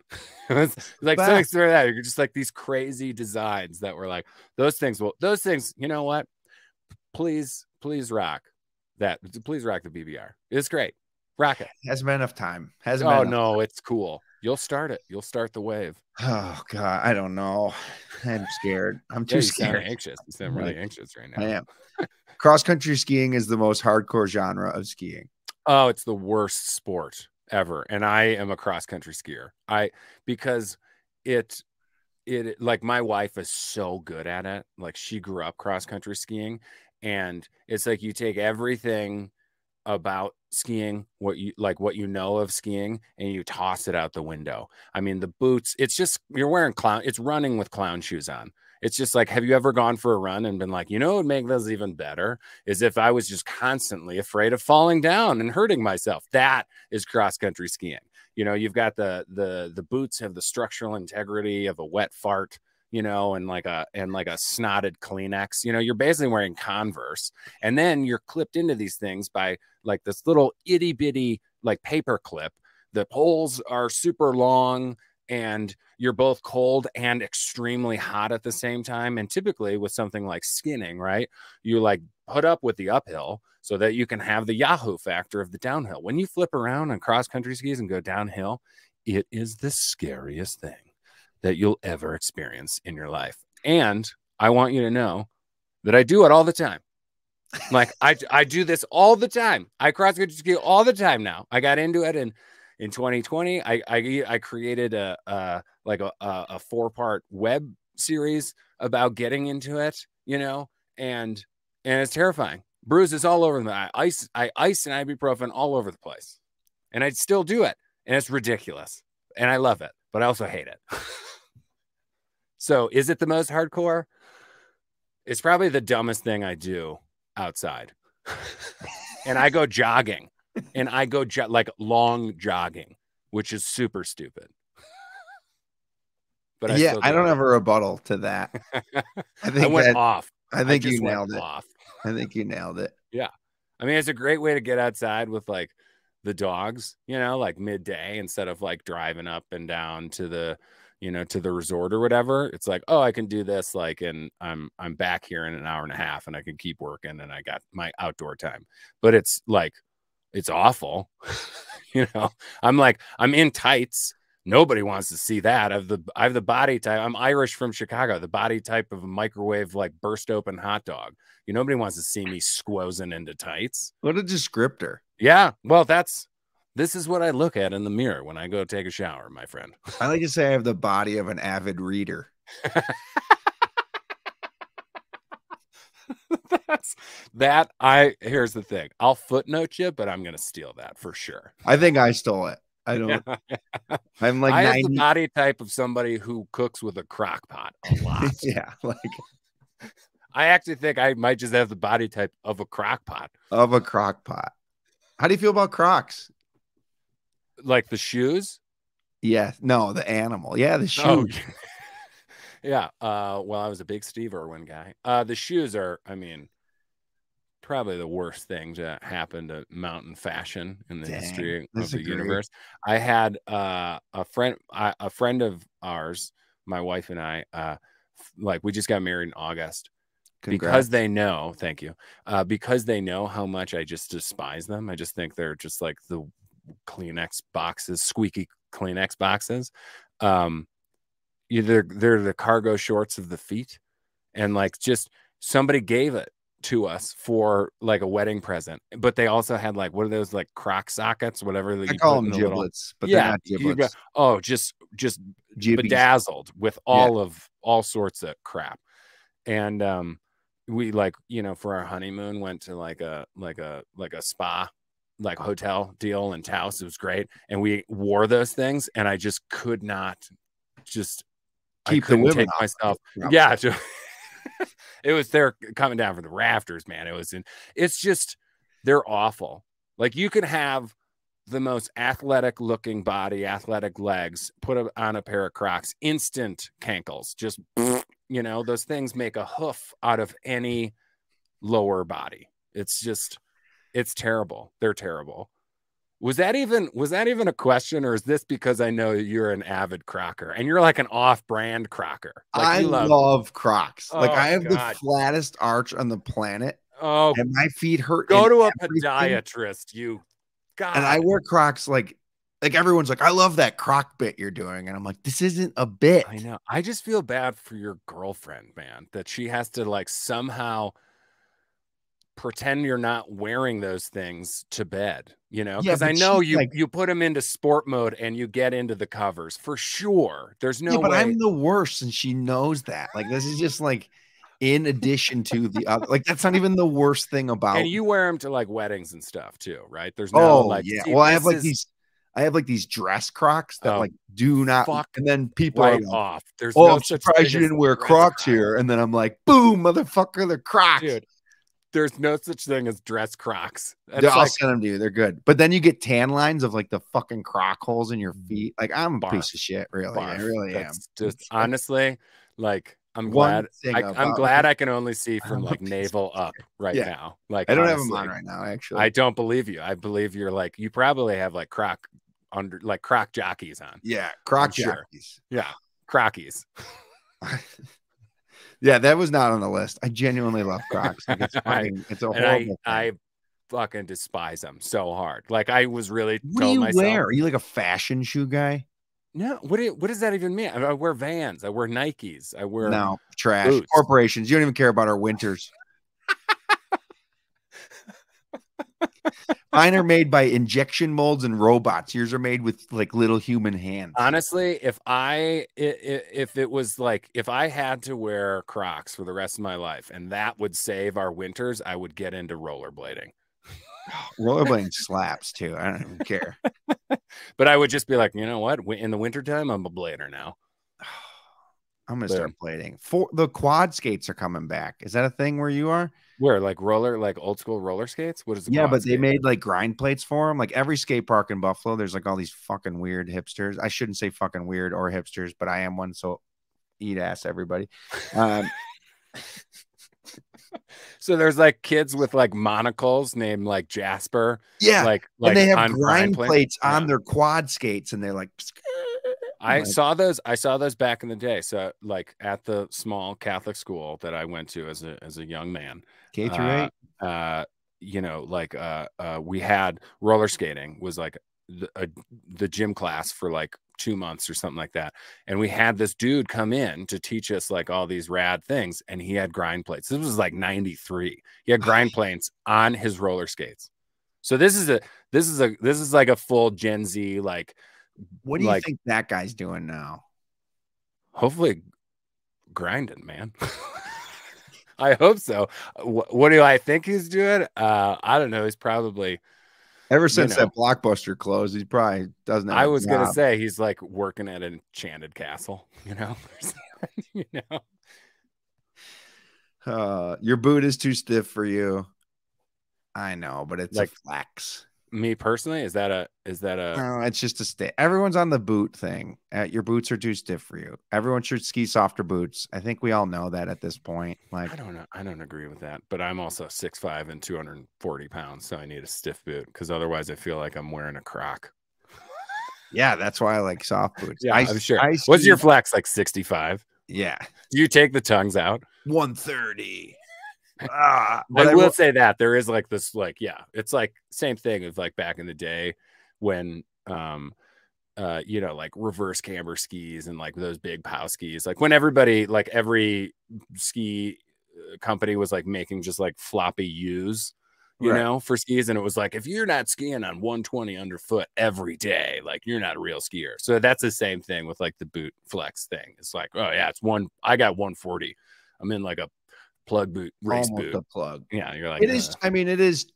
It's like something sort of that. You're just like these crazy designs that were like those things. Well, those things, you know what? Please rock that. Please rock the BBR. It's great. Rock it. Hasn't been enough time. Hasn't been enough time. It's cool. You'll start it. You'll start the wave. Oh God, I don't know. I'm scared. I'm too scared. Anxious. You sound really anxious right now. I am. Cross country skiing is the most hardcore genre of skiing. Oh, it's the worst sport ever. And I am a cross country skier. Because it like my wife is so good at it. Like she grew up cross country skiing, and it's like you take everything about skiing, what you know of skiing, and you toss it out the window. I mean, the boots, it's just, you're wearing it's running with clown shoes on. It's just like, have you ever gone for a run and been like, you know, what would make this even better is if I was just constantly afraid of falling down and hurting myself. That is cross country skiing. You know, you've got the boots have the structural integrity of a wet fart, you know, and like a snotted Kleenex. You know, you're basically wearing Converse, and then you're clipped into these things by like this little itty bitty like paper clip. The poles are super long, and you're both cold and extremely hot at the same time. And typically with something like skinning, right, you like put up with the uphill so that you can have the Yahoo factor of the downhill. When you flip around on cross country skis and go downhill, it is the scariest thing that you'll ever experience in your life. And I want you to know that I do it all the time. Like I do this all the time. I cross country ski all the time now. I got into it in 2020. I created a 4-part web series about getting into it, you know, and it's terrifying. Bruises all over me. I ice and ibuprofen all over the place, and I'd still do it, and it's ridiculous, and I love it, but I also hate it. So, is it the most hardcore? It's probably the dumbest thing I do outside, and I go jogging. And I go like long jogging, which is super stupid. But I don't have a rebuttal to that. I think I went off. I think you nailed it. I think you nailed it. Yeah. I mean, it's a great way to get outside with like the dogs, you know, like midday instead of like driving up and down to the, you know, to the resort or whatever. It's like, oh, I can do this like, and I'm back here in an hour and a half and I can keep working and I got my outdoor time. But it's like, it's awful. You know, I'm in tights. Nobody wants to see that. I have the body type. I'm Irish from Chicago, the body type of a microwave, like burst open hot dog. Nobody wants to see me squozing into tights. What a descriptor. Yeah. Well, that's This is what I look at in the mirror when I go take a shower, my friend. I like to say I have the body of an avid reader. Here's the thing. I'll footnote you, but I'm gonna steal that for sure. I think I stole it. I don't. I'm like I have the body type of somebody who cooks with a crock pot a lot. Yeah, like I actually think I might just have the body type of a crock pot. Of a crock pot. How do you feel about Crocs? Like the shoes? Yeah, no, the animal. Yeah, the shoes. Oh, yeah. Well, I was a big Steve Irwin guy. The shoes are, I mean, probably the worst thing to happen to mountain fashion in the history of the universe. I had a friend of ours, my wife and I, like we just got married in August. Congrats. Because they know, thank you, because they know how much I just despise them. I just think they're just like the Kleenex boxes, squeaky Kleenex boxes. They're the cargo shorts of the feet, and like just somebody gave it to us for like a wedding present, but they also had like, what are those, like croc sockets, whatever that you call them, giblets, but they're not giblets. Just bedazzled with all sorts of crap. And we, like, you know, for our honeymoon went to like a spa, like hotel deal in Taos. It was great, and we wore those things, and I just could not I couldn't take myself. Yeah, it was, they're coming down from the rafters, man. It's just, they're awful. Like, you could have the most athletic looking body, athletic legs, put on a pair of Crocs, instant cankles, just, you know, those things make a hoof out of any lower body. It's just, it's terrible. They're terrible. Was that even a question, or is this because I know you're an avid Crocker and you're like an off-brand Crocker? Like, I love Crocs. Like, I have the flattest arch on the planet. Oh, and my feet hurt. Go to a podiatrist, you. God. And I wear Crocs like everyone's like, I love that Croc bit you're doing. And I'm like, this isn't a bit. I know. I just feel bad for your girlfriend, man, that she has to like somehow pretend you're not wearing those things to bed, you know, because I know you put them into sport mode and you get into the covers for sure. There's no way. I'm the worst, and she knows that. Like, this is just like in addition to the other, like, that's not even the worst thing about. And you wear them to like weddings and stuff too, right? There's no like, yeah. Well, I have like these dress Crocs that like do not fuck, and then people are like, off. There's I'm surprised you didn't wear Crocs here. And then I'm like, boom, motherfucker, they're Crocs. Dude, there's no such thing as dress Crocs. I'll send them to you. They're good. But then you get tan lines of like the fucking Croc holes in your feet. Like, I'm a piece of shit, really. I really am. Just honestly, like, I'm glad I can only see from like navel up right now. Like, I don't have them on right now, actually. I don't believe you. I believe you're like, you probably have like Croc jockeys on. Yeah, Croc jockeys. Yeah, Crockies. Yeah, that was not on the list. I genuinely love Crocs. Like, it's a horrible thing. I fucking despise them so hard. Like, I was really what do you wear? Are you like a fashion shoe guy? No, what does that even mean? I wear Vans. I wear Nikes. I wear trash boots. Corporations. You don't even care about our winters. Mine are made by injection molds and robots. Yours are made with like little human hands. Honestly, if I had to wear Crocs for the rest of my life and that would save our winters, I would get into rollerblading. Rollerblading slaps too. I don't even care. But I would just be like, you know what? In the wintertime, I'm a blader now. I'm gonna start blading. The quad skates are coming back. Is that a thing where you are? Where, like old school roller skates? What is the but they made like grind plates for them. Like, every skate park in Buffalo, there's like all these fucking weird hipsters. I shouldn't say fucking weird or hipsters, but I am one, so eat ass, everybody. So there's like kids with like monocles named like Jasper. Yeah, like and they have grind plates on their quad skates, and they're like. I saw those back in the day. So like at the small Catholic school that I went to as a young man. K-8. You know, like we had roller skating was like the gym class for like 2 months or something like that. And we had this dude come in to teach us like all these rad things, and he had grind plates. This was like 93. He had grind plates on his roller skates. So this is like a full Gen Z, like, what do you think that guy's doing now? Hopefully grinding, man. I hope so. What do I think he's doing? I don't know. He's probably, ever since that Blockbuster closed, he probably doesn't have I a was job. gonna say he's like working at an enchanted castle, you know. You know, your boot is too stiff for you. I know, but it's like a flex. Me personally, is that a no, it's just a stay. Everyone's on the boot thing. Your boots are too stiff for you. Everyone should ski softer boots. I think we all know that at this point. Like, I don't know. I don't agree with that, but I'm also 6'5" and 240 pounds, so I need a stiff boot because otherwise I feel like I'm wearing a croc. Yeah, that's why I like soft boots. Yeah, I'm sure. What's your flex, like 65? Yeah. Do you take the tongues out? 130. I will say that there is like this, like, yeah, it's like same thing as like back in the day when you know, like reverse camber skis and like those big pow skis, like when everybody, like every ski company was like making just like floppy U's, you know, for skis, and it was like, if you're not skiing on 120 underfoot every day, like you're not a real skier. So that's the same thing with like the boot flex thing. It's like, oh yeah, I got 140. I'm in like a plug boot, race boot. The plug. Yeah, you're like, it is. I mean, it is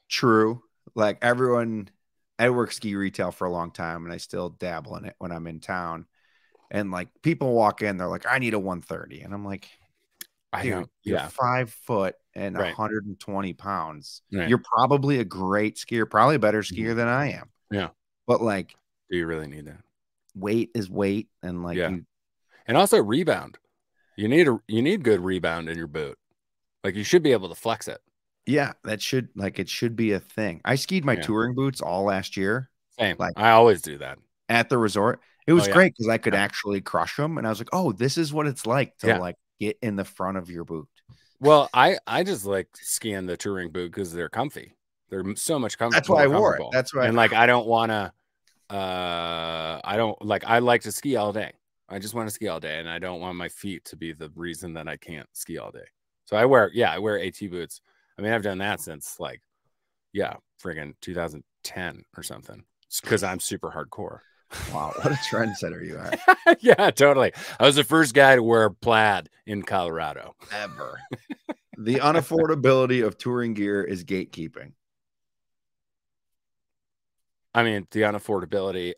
true. Like everyone, I work ski retail for a long time, and I still dabble in it when I'm in town. And like people walk in, they're like, I need a 130, and I'm like, dude, you're 5 foot and 120 pounds. You're probably a great skier, probably a better skier than I am. Yeah, but like, do you really need that? Weight is weight, and like, and also rebound. You need good rebound in your boot. Like you should be able to flex it. Yeah, it should be a thing. I skied my touring boots all last year. Same. Like I always do that at the resort. It was great because I could actually crush them, and I was like, oh, this is what it's like to like get in the front of your boot. Well, I just like skiing the touring boot because they're comfy. They're so much comfortable. That's why I wore it. That's why. And like I don't want to. I like to ski all day. I just want to ski all day, and I don't want my feet to be the reason that I can't ski all day. So I wear AT boots. I mean, I've done that since like, friggin' 2010 or something. It's because I'm super hardcore. Wow, what a trendsetter you are. Yeah, totally. I was the first guy to wear plaid in Colorado. Ever. The unaffordability of touring gear is gatekeeping. I mean, the unaffordability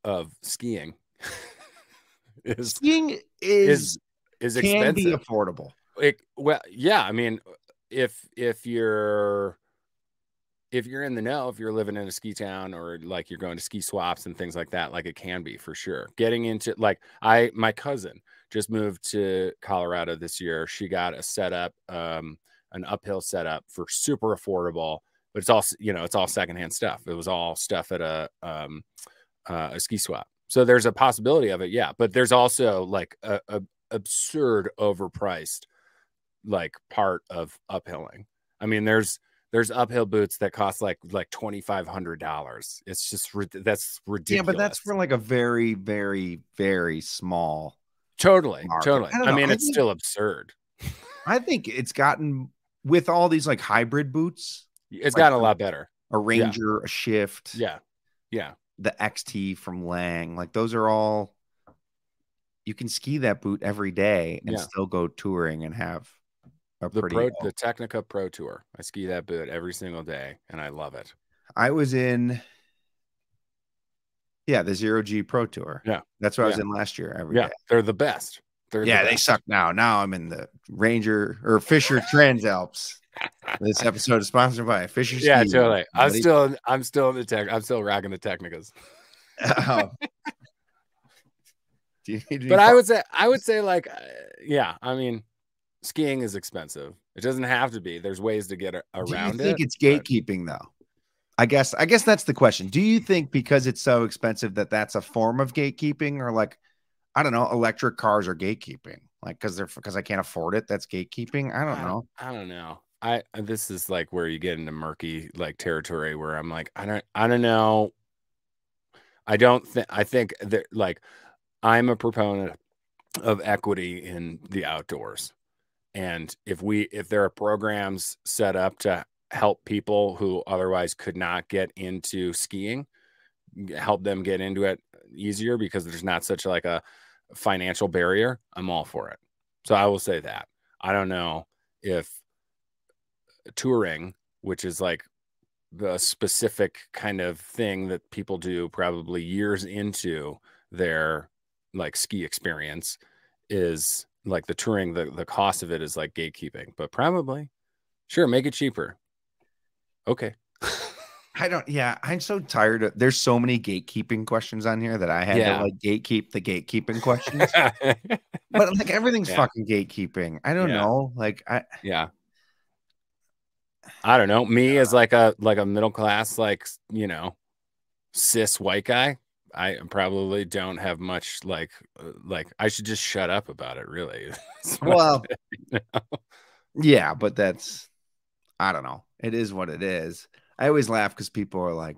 of skiing. Skiing is expensive. Can be affordable. Well, yeah. I mean, if you're in the know, if you're living in a ski town or like you're going to ski swaps and things like that, like it can be for sure. Getting into like my cousin just moved to Colorado this year. She got a setup, an uphill setup for super affordable, but it's all, you know, it's all secondhand stuff. It was all stuff at a ski swap. So there's a possibility of it. Yeah. But there's also like a absurd overpriced like part of uphilling. I mean, there's uphill boots that cost like $2,500. It's just that's ridiculous. Yeah, but that's for like a very, very, very small. Totally. I mean, it's still absurd. I think it's gotten with all these like hybrid boots. It's gotten a lot better. A Ranger, a Shift. Yeah. The XT from Lang, like those are all. You can ski that boot every day and still go touring and have the Technica Pro Tour. I ski that boot every single day and I love it. I was in the 0G Pro Tour. Yeah. That's what I was in last year every day. They're the best. They suck now. Now I'm in the Ranger or Fisher Transalps. This episode is sponsored by Fisher Ski. Yeah, totally. I'm still in the tech. I'm still rocking the Technicas. But I would say like, I mean, skiing is expensive. It doesn't have to be. There's ways to get around it. Do you think it's gatekeeping though? I guess that's the question. Do you think because it's so expensive that's a form of gatekeeping, or like, I don't know, electric cars are gatekeeping? Like because I can't afford it, that's gatekeeping? I don't know. I don't know. This is like where you get into murky like territory where I'm like, I don't know. I think that like I'm a proponent of equity in the outdoors. And if there are programs set up to help people who otherwise could not get into skiing, help them get into it easier because there's not such like a financial barrier, I'm all for it. So I will say that. I don't know if touring, which is like the specific kind of thing that people do probably years into their like ski experience, is like the touring, the cost of it is like gatekeeping, but probably sure, make it cheaper. Okay. I'm so tired of, there's so many gatekeeping questions on here that I had to Yeah. like gatekeep the gatekeeping questions. But like everything's Yeah. fucking gatekeeping. I don't know. Like I don't know. Me as like a middle class, like, you know, cis white guy, I probably don't have much like I should just shut up about it, really. well, You know? yeah, but that's, I don't know. It is what it is. I always laugh because people are like,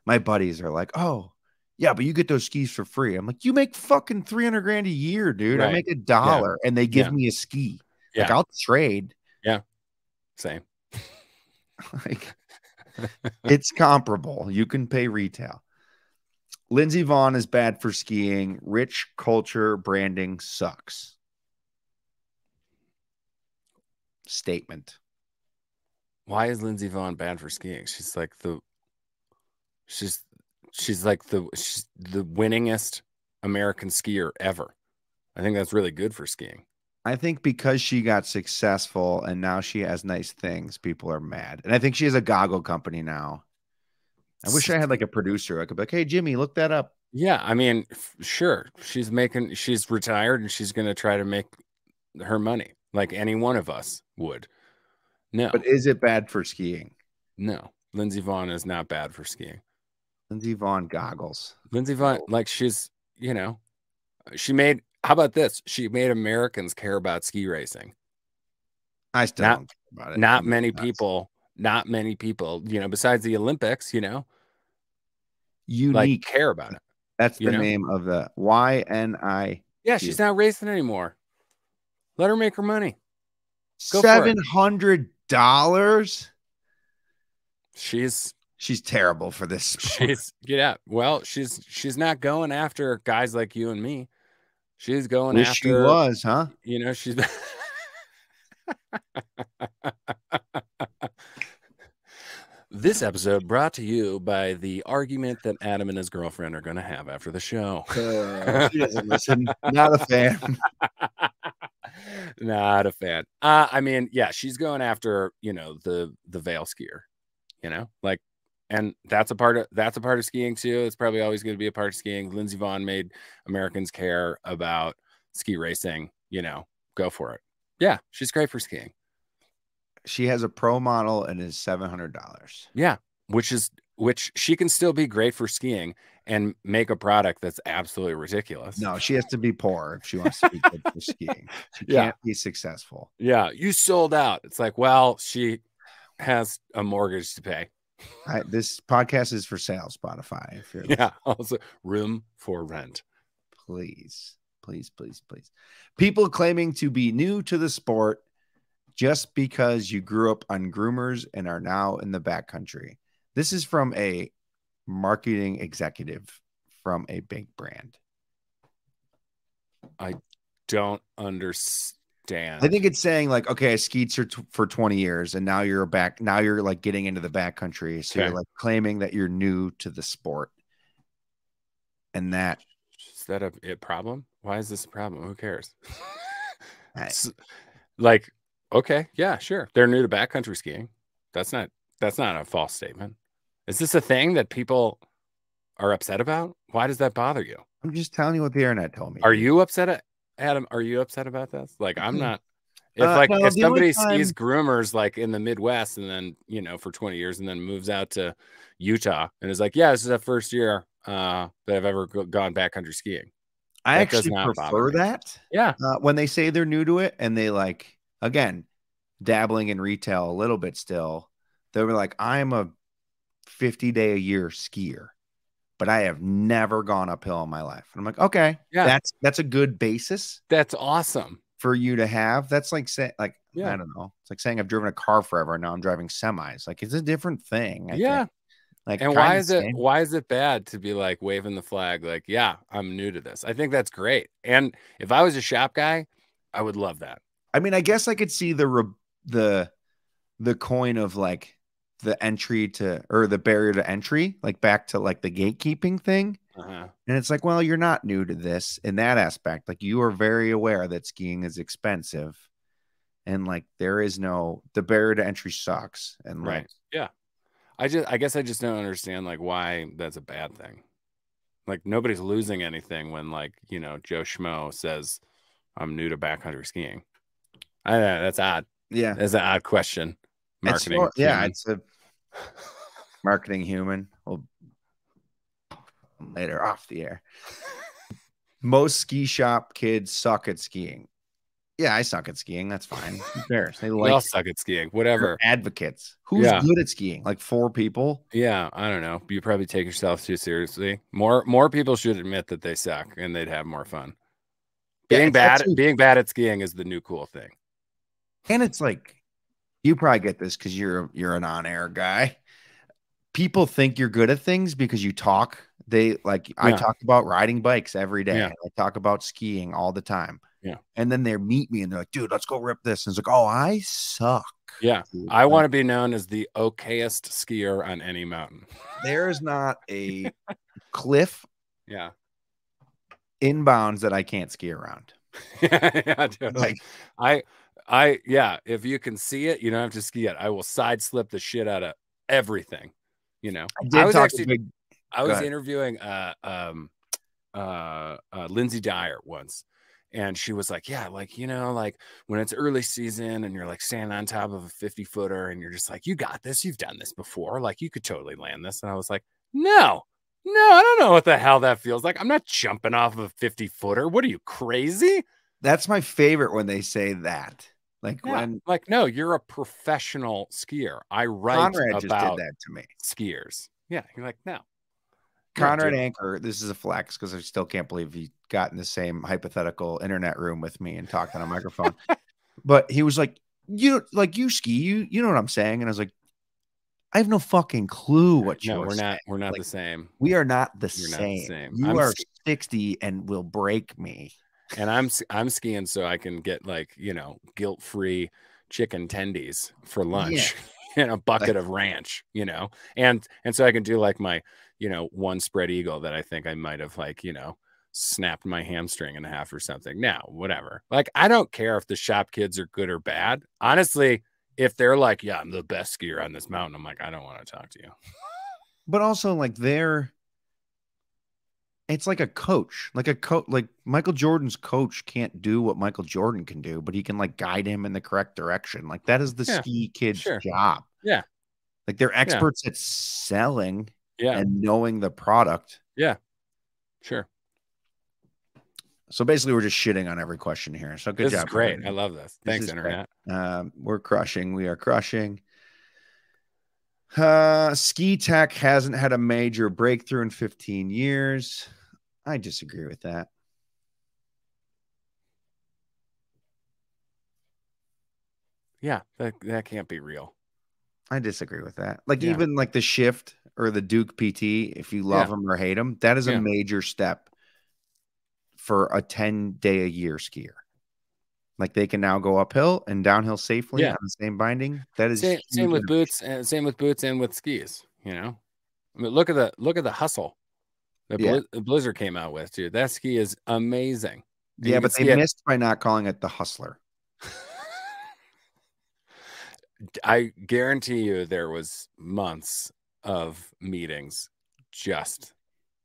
my buddies are like, oh, yeah, but you get those skis for free. I'm like, you make fucking 300 grand a year, dude. I Right. make Yeah. $1 and they give Yeah. me a ski. Like, Yeah. I'll trade. Yeah. Same. Like, it's comparable. You can pay retail. Lindsey Vonn is bad for skiing. Rich culture branding sucks. Statement. Why is Lindsey Vonn bad for skiing? She's like she's the winningest American skier ever. I think that's really good for skiing. I think because she got successful and now she has nice things, people are mad. And I think she has a goggle company now. I wish I had like a producer. I could be like, hey, Jimmy, look that up. Yeah, I mean, sure. She's retired and she's going to try to make her money like any one of us would. No. But is it bad for skiing? No. Lindsey Vonn is not bad for skiing. Lindsey Vonn goggles. Lindsey Vonn, like she's, you know, how about this? She made Americans care about ski racing. I still don't care about it. Not many people, you know, besides the Olympics, you know, unique, like care about it. That's the name of the YNI. Yeah, she's not racing anymore. Let her make her money. $700. She's terrible for this sport. Well, she's not going after guys like you and me. She's going Wish after. She was, huh? You know, she's. This episode brought to you by the argument that Adam and his girlfriend are going to have after the show. She doesn't listen. Not a fan. Not a fan. I mean, yeah, she's going after, you know, the veil skier, you know, like, and that's a part of skiing too. It's probably always going to be a part of skiing. Lindsey Vonn made Americans care about ski racing, you know, go for it. Yeah, she's great for skiing. She has a pro model and is $700. Yeah, which she can still be great for skiing and make a product that's absolutely ridiculous. No, she has to be poor if she wants to be good for skiing. She can't be successful. Yeah, you sold out. It's like, well, she has a mortgage to pay. This podcast is for sale, Spotify. If you're also room for rent. Please, please, please, please. People claiming to be new to the sport just because you grew up on groomers and are now in the backcountry. This is from a marketing executive from a big brand. I don't understand. I think it's saying like, okay, I skied for 20 years and now you're like getting into the backcountry. So you're like claiming that you're new to the sport. And is that a problem? Why is this a problem? Who cares? Like, okay, yeah, sure. They're new to backcountry skiing. That's not a false statement. Is this a thing that people are upset about? Why does that bother you? I'm just telling you what the internet told me. Are you upset, Adam? Are you upset about this? Like, I'm not. If somebody skis groomers like in the Midwest and then, you know, for 20 years and then moves out to Utah and is like, yeah, this is the first year that I've ever gone backcountry skiing. I actually prefer that. Yeah. When they say they're new to it and they like, again, dabbling in retail a little bit still, they were like, I'm a 50-day-a-year skier, but I have never gone uphill in my life. And I'm like, okay, yeah, that's a good basis. That's awesome. for you to have. That's like saying, like, Yeah. I don't know. It's like saying I've driven a car forever and now I'm driving semis. Like, it's a different thing. I Yeah. think. Like, And why is it bad to be like waving the flag? Like, yeah, I'm new to this. I think that's great. And if I was a shop guy, I would love that. I mean, I guess I could see the coin of like the entry to, or the barrier to entry, like back to like the gatekeeping thing. Uh-huh. And it's like, well, you're not new to this in that aspect. Like, you are very aware that skiing is expensive, and like the barrier to entry sucks. And Right. like, Yeah. I guess I just don't understand like why that's a bad thing. Like, nobody's losing anything when, like, you know, Joe Schmo says I'm new to backcountry skiing. That's odd. yeah, That's an odd question. Marketing. it's a marketing human. Well, later off the air. Most ski shop kids suck at skiing. Yeah, I suck at skiing. That's fine. Who cares? They We all suck at skiing. Whatever. Advocates. Who's good at skiing? Like 4 people? Yeah, I don't know. You probably take yourself too seriously. More people should admit that they suck, and they'd have more fun. Being bad at skiing is the new cool thing. And it's like, you probably get this because you're an on-air guy. People think you're good at things because you talk. I talk about riding bikes every day. Yeah. I talk about skiing all the time. Yeah. And then they meet me and they're like, dude, let's go rip this. And it's like, oh, I suck. Yeah. I want to be known as the okayest skier on any mountain. There's not a cliff yeah. inbounds that I can't ski around. Yeah, dude. Like, yeah, if you can see it, you don't have to ski it. I will side slip the shit out of everything. You know, I was interviewing Lindsay Dyer once, and she was like, yeah, like, you know, like when it's early season and you're like standing on top of a 50-footer and you're just like, you got this, you've done this before, like you could totally land this. And I was like, no, I don't know what the hell that feels like. I'm not jumping off of a 50-footer. What are you, crazy? That's my favorite when they say that. Like, no, you're a professional skier. I write Conrad about just did that to me. Skiers. Yeah, you're like, no. Conrad Anchor, this is a flex because I still can't believe he got in the same hypothetical internet room with me and talked on a microphone. But he was like, you ski, you know what I'm saying? And I was like, I have no fucking clue what you're saying. We're not like, the same. We are not the same. You are 60 and will break me. And I'm skiing so I can get, like, you know, guilt-free chicken tendies for lunch and a bucket of ranch, you know, and so I can do like my, you know, one spread eagle that I think I might have, like, you know, snapped my hamstring in half or something. Now, whatever. Like, I don't care if the shop kids are good or bad. Honestly, if they're like, yeah, I'm the best skier on this mountain, I'm like, I don't want to talk to you. But also, like, it's like a coach, like Michael Jordan's coach can't do what Michael Jordan can do, but he can like guide him in the correct direction. Like, that is the ski kid's job. Yeah. Like, they're experts at selling and knowing the product. Yeah. Sure. So basically we're just shitting on every question here. So good job. This is great. I love this. Thanks, internet. We're crushing. We are crushing. Ski tech hasn't had a major breakthrough in 15 years. I disagree with that. Yeah, that can't be real. I disagree with that. Like, even like the Shift or the Duke PT, if you love them or hate them, that is a major step for a 10-day-a-year skier. Like, they can now go uphill and downhill safely on the same binding. That is same with boots, and same with boots and with skis. You know, I mean, look at the hustle that Blizzard came out with, dude. That ski is amazing. Yeah, but they missed by not calling it the Hustler. I guarantee you there was months of meetings just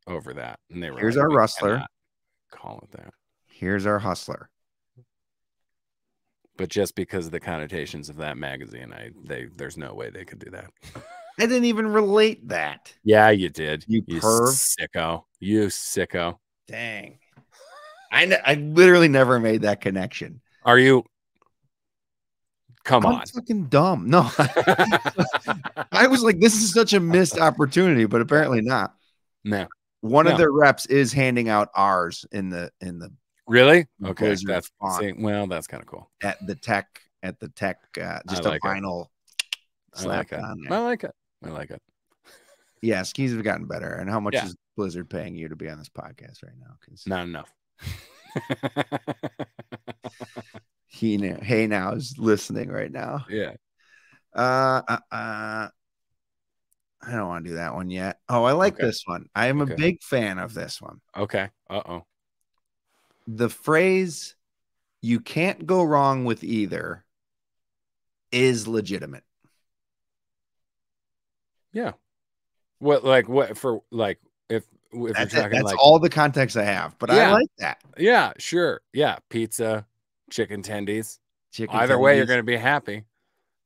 over that, and they were here's our Rustler. Call it that. Here's our Hustler. But just because of the connotations of that magazine, there's no way they could do that. I didn't even relate that. Yeah, you did. You perv. Sicko. You sicko. Dang. I literally never made that connection. Are you? Come on. I'm fucking dumb. No. I was like, this is such a missed opportunity, but apparently not. No. One of their reps is handing out R's in the Really? Okay. Blizzard That's font well, that's kind of cool. at the tech, just a vinyl I like slapped it. on I there. like it. I like it. Yeah, skis have gotten better. And how much Yeah. is Blizzard paying you to be on this podcast right now? Because Not enough. Hey Now is listening right now. Yeah. I don't want to do that one yet. Oh, I like this one. I am a big fan of this one. Okay. Uh-oh. The phrase "you can't go wrong with either" is legitimate. Yeah. What for if you're talking that's like all the context I have, but I like that. Yeah, sure. Yeah. Pizza, chicken tendies. Either Tendies. way, you're gonna be happy,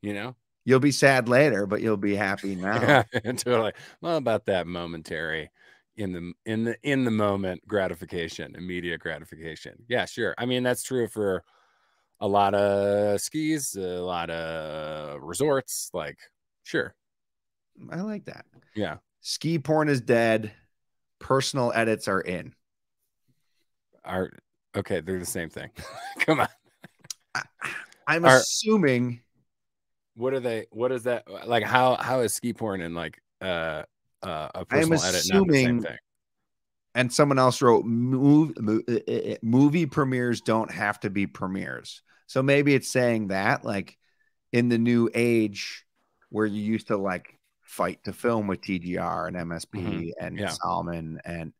you know? You'll be sad later, but you'll be happy now. Yeah, totally. Well, about that momentary in the moment gratification, immediate gratification. Yeah, sure. I mean, that's true for a lot of skis, a lot of resorts, like sure. I like that. Yeah. Ski porn is dead. Personal edits are in. Okay, they're the same thing. Come on. I'm assuming. What are they? What is that? Like how is ski porn and like a personal edit not the same thing? And someone else wrote movie premieres don't have to be premieres. So maybe it's saying that like in the new age where you used to like fight to film with TGR and MSP and Solomon and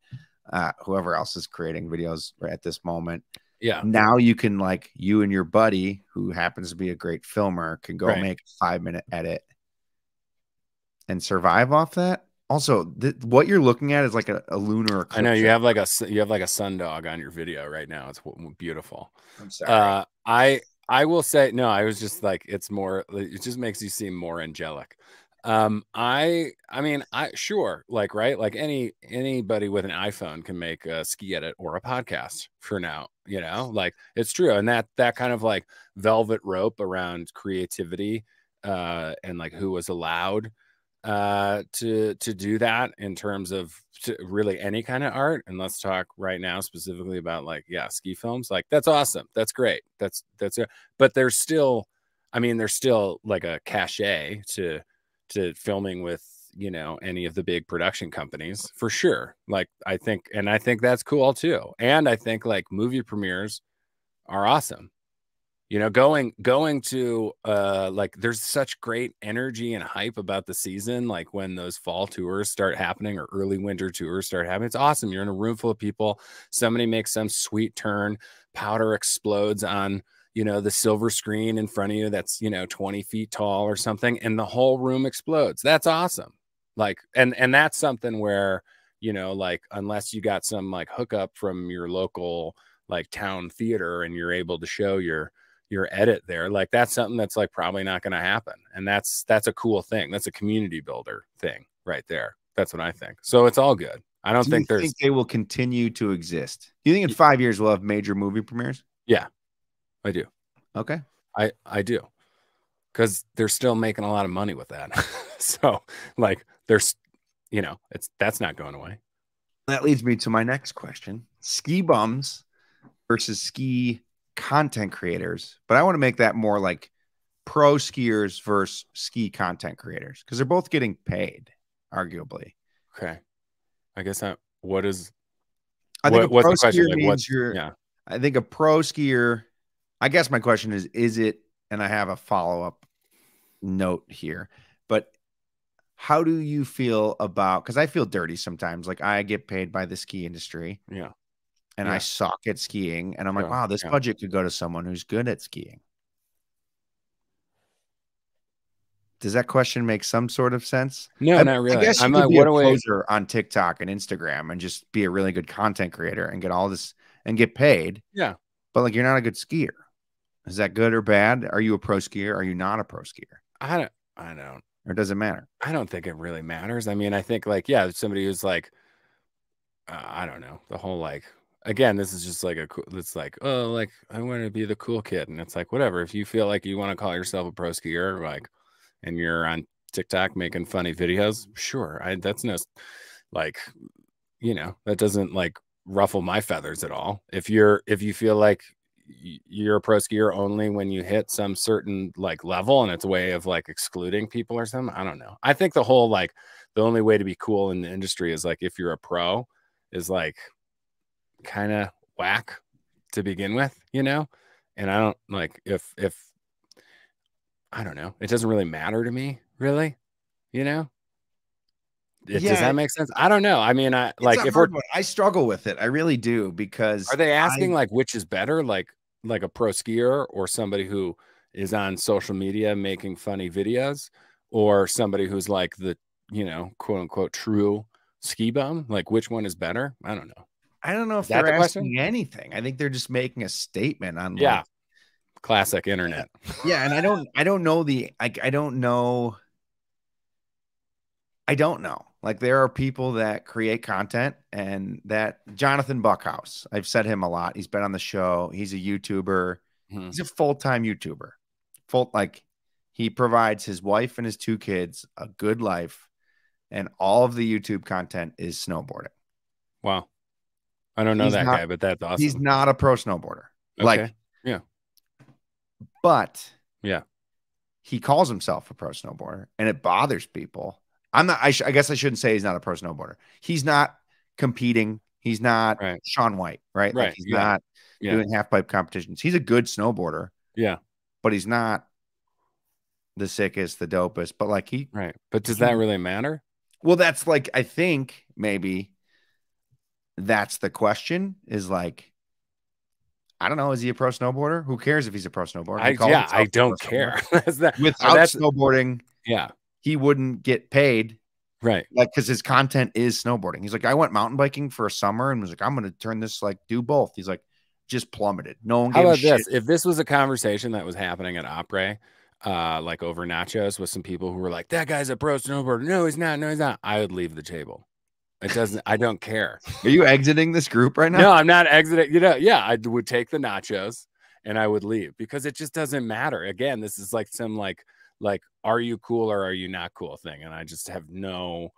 whoever else is creating videos right at this moment. Yeah. Now you can like you and your buddy who happens to be a great filmer can go make a 5-minute edit and survive off that. Also, what you're looking at is like a lunar eclipse. I know you have like a sundog on your video right now. It's beautiful. I'm sorry. I will say no. I was just like it just makes you seem more angelic. I mean, sure, like right, like anybody with an iPhone can make a ski edit or a podcast for now. You know, like it's true, and that kind of like velvet rope around creativity, and like who was allowed to do that in terms of really any kind of art. And let's talk right now specifically about like ski films. Like that's awesome, that's great, that's but there's still like a cachet to filming with any of the big production companies for sure. Like I think that's cool too. And I think like movie premieres are awesome. Going to like there's such great energy and hype about the season, like when those fall tours start happening or early winter tours start happening. It's awesome. You're in a room full of people, somebody makes some sweet turn, powder explodes on the silver screen in front of you that's 20 feet tall or something, and the whole room explodes. That's awesome. Like and that's something where like unless you got some like hookup from your local like town theater and you're able to show your edit there, like that's something that's like probably not going to happen. And that's a cool thing. That's a community builder thing right there. That's what I think. So it's all good. I don't think they will continue to exist. Do you think in 5 years we'll have major movie premieres? Yeah, I do. Okay. I do. Because they're still making a lot of money with that. So like there's that's not going away. That leads me to my next question. Ski bums versus ski content creators, but I want to make that more like pro skiers versus ski content creators because they're both getting paid, arguably. Okay, I guess what is? I think a pro skier means I think a pro skier. I guess my question is it? And I have a follow-up note here, but how do you feel about? Because I feel dirty sometimes. Like I get paid by the ski industry. Yeah. And I suck at skiing. And I'm like, wow, this budget could go to someone who's good at skiing. Does that question make some sort of sense? No, not really. I guess you could be a poser on TikTok and Instagram and just be a really good content creator and get all this and get paid. Yeah. But like, you're not a good skier. Is that good or bad? Are you a pro skier? Are you not a pro skier? I don't. Or does it matter? I don't think it really matters. I mean, I think like, somebody who's like, I don't know, the whole like, again, this is just like it's like, oh, like I want to be the cool kid. And it's like, whatever. If you feel like you want to call yourself a pro skier, like, and you're on TikTok making funny videos, sure. That's no, like, that doesn't like ruffle my feathers at all. If you feel like you're a pro skier only when you hit some certain like level and it's a way of like excluding people or something, I don't know. I think the whole like the only way to be cool in the industry is like if you're a pro is like kind of whack to begin with, you know? And I don't like if I don't know, it doesn't really matter to me, really, you know? Does Yeah, that make sense? I don't know. I mean, I it's like a if we're hard one. I struggle with it. I really do because are they asking like which is better, like a pro skier or somebody who is on social media making funny videos, or somebody who's like the, you know, quote unquote true ski bum? Like which one is better? I don't know. I don't know Is if that they're the question? asking anything. I think they're just making a statement on Yeah, like classic internet. yeah, and I don't know I don't know. I don't know. Like there are people that create content and that Jonathan Buckhouse, I've said him a lot. He's been on the show. He's a YouTuber. Hmm. He's a full-time YouTuber. Full like he provides his wife and his two kids a good life, and all of the YouTube content is snowboarding. Wow. I don't know He's that not guy, but that's he's awesome. not a pro snowboarder. Like, Okay. Yeah. but Yeah. he calls himself a pro snowboarder and it bothers people. I'm not, I guess I shouldn't say he's not a pro snowboarder. He's not competing. He's not Right. Shaun White, right? Like Right. he's Yeah. not Yeah. doing half pipe competitions. He's a good snowboarder, Yeah. but he's not the sickest, the dopest. But like Right. But does that really matter? well, that's like, I think maybe that's the question is like, I don't know. Is he a pro snowboarder? Who cares if he's a pro snowboarder? He calls Yeah, I himself a pro don't snowboarder. care. That's that. Without That's snowboarding, yeah. he wouldn't get paid. Right. Like, because his content is snowboarding. He's like, I went mountain biking for a summer and was like, I'm going to turn this, like, do both. He's like, just plummeted. No one How gave a about shit. this? If this was a conversation that was happening at Opry, like over nachos with some people who were like, that guy's a pro snowboarder. No, he's not. No, he's not. I would leave the table. It doesn't, I don't care. Are you exiting this group right now? No, I'm not exiting. You know, yeah, I would take the nachos and I would leave because it just doesn't matter. Again, this is like some like, are you cool or are you not cool thing? And I just have no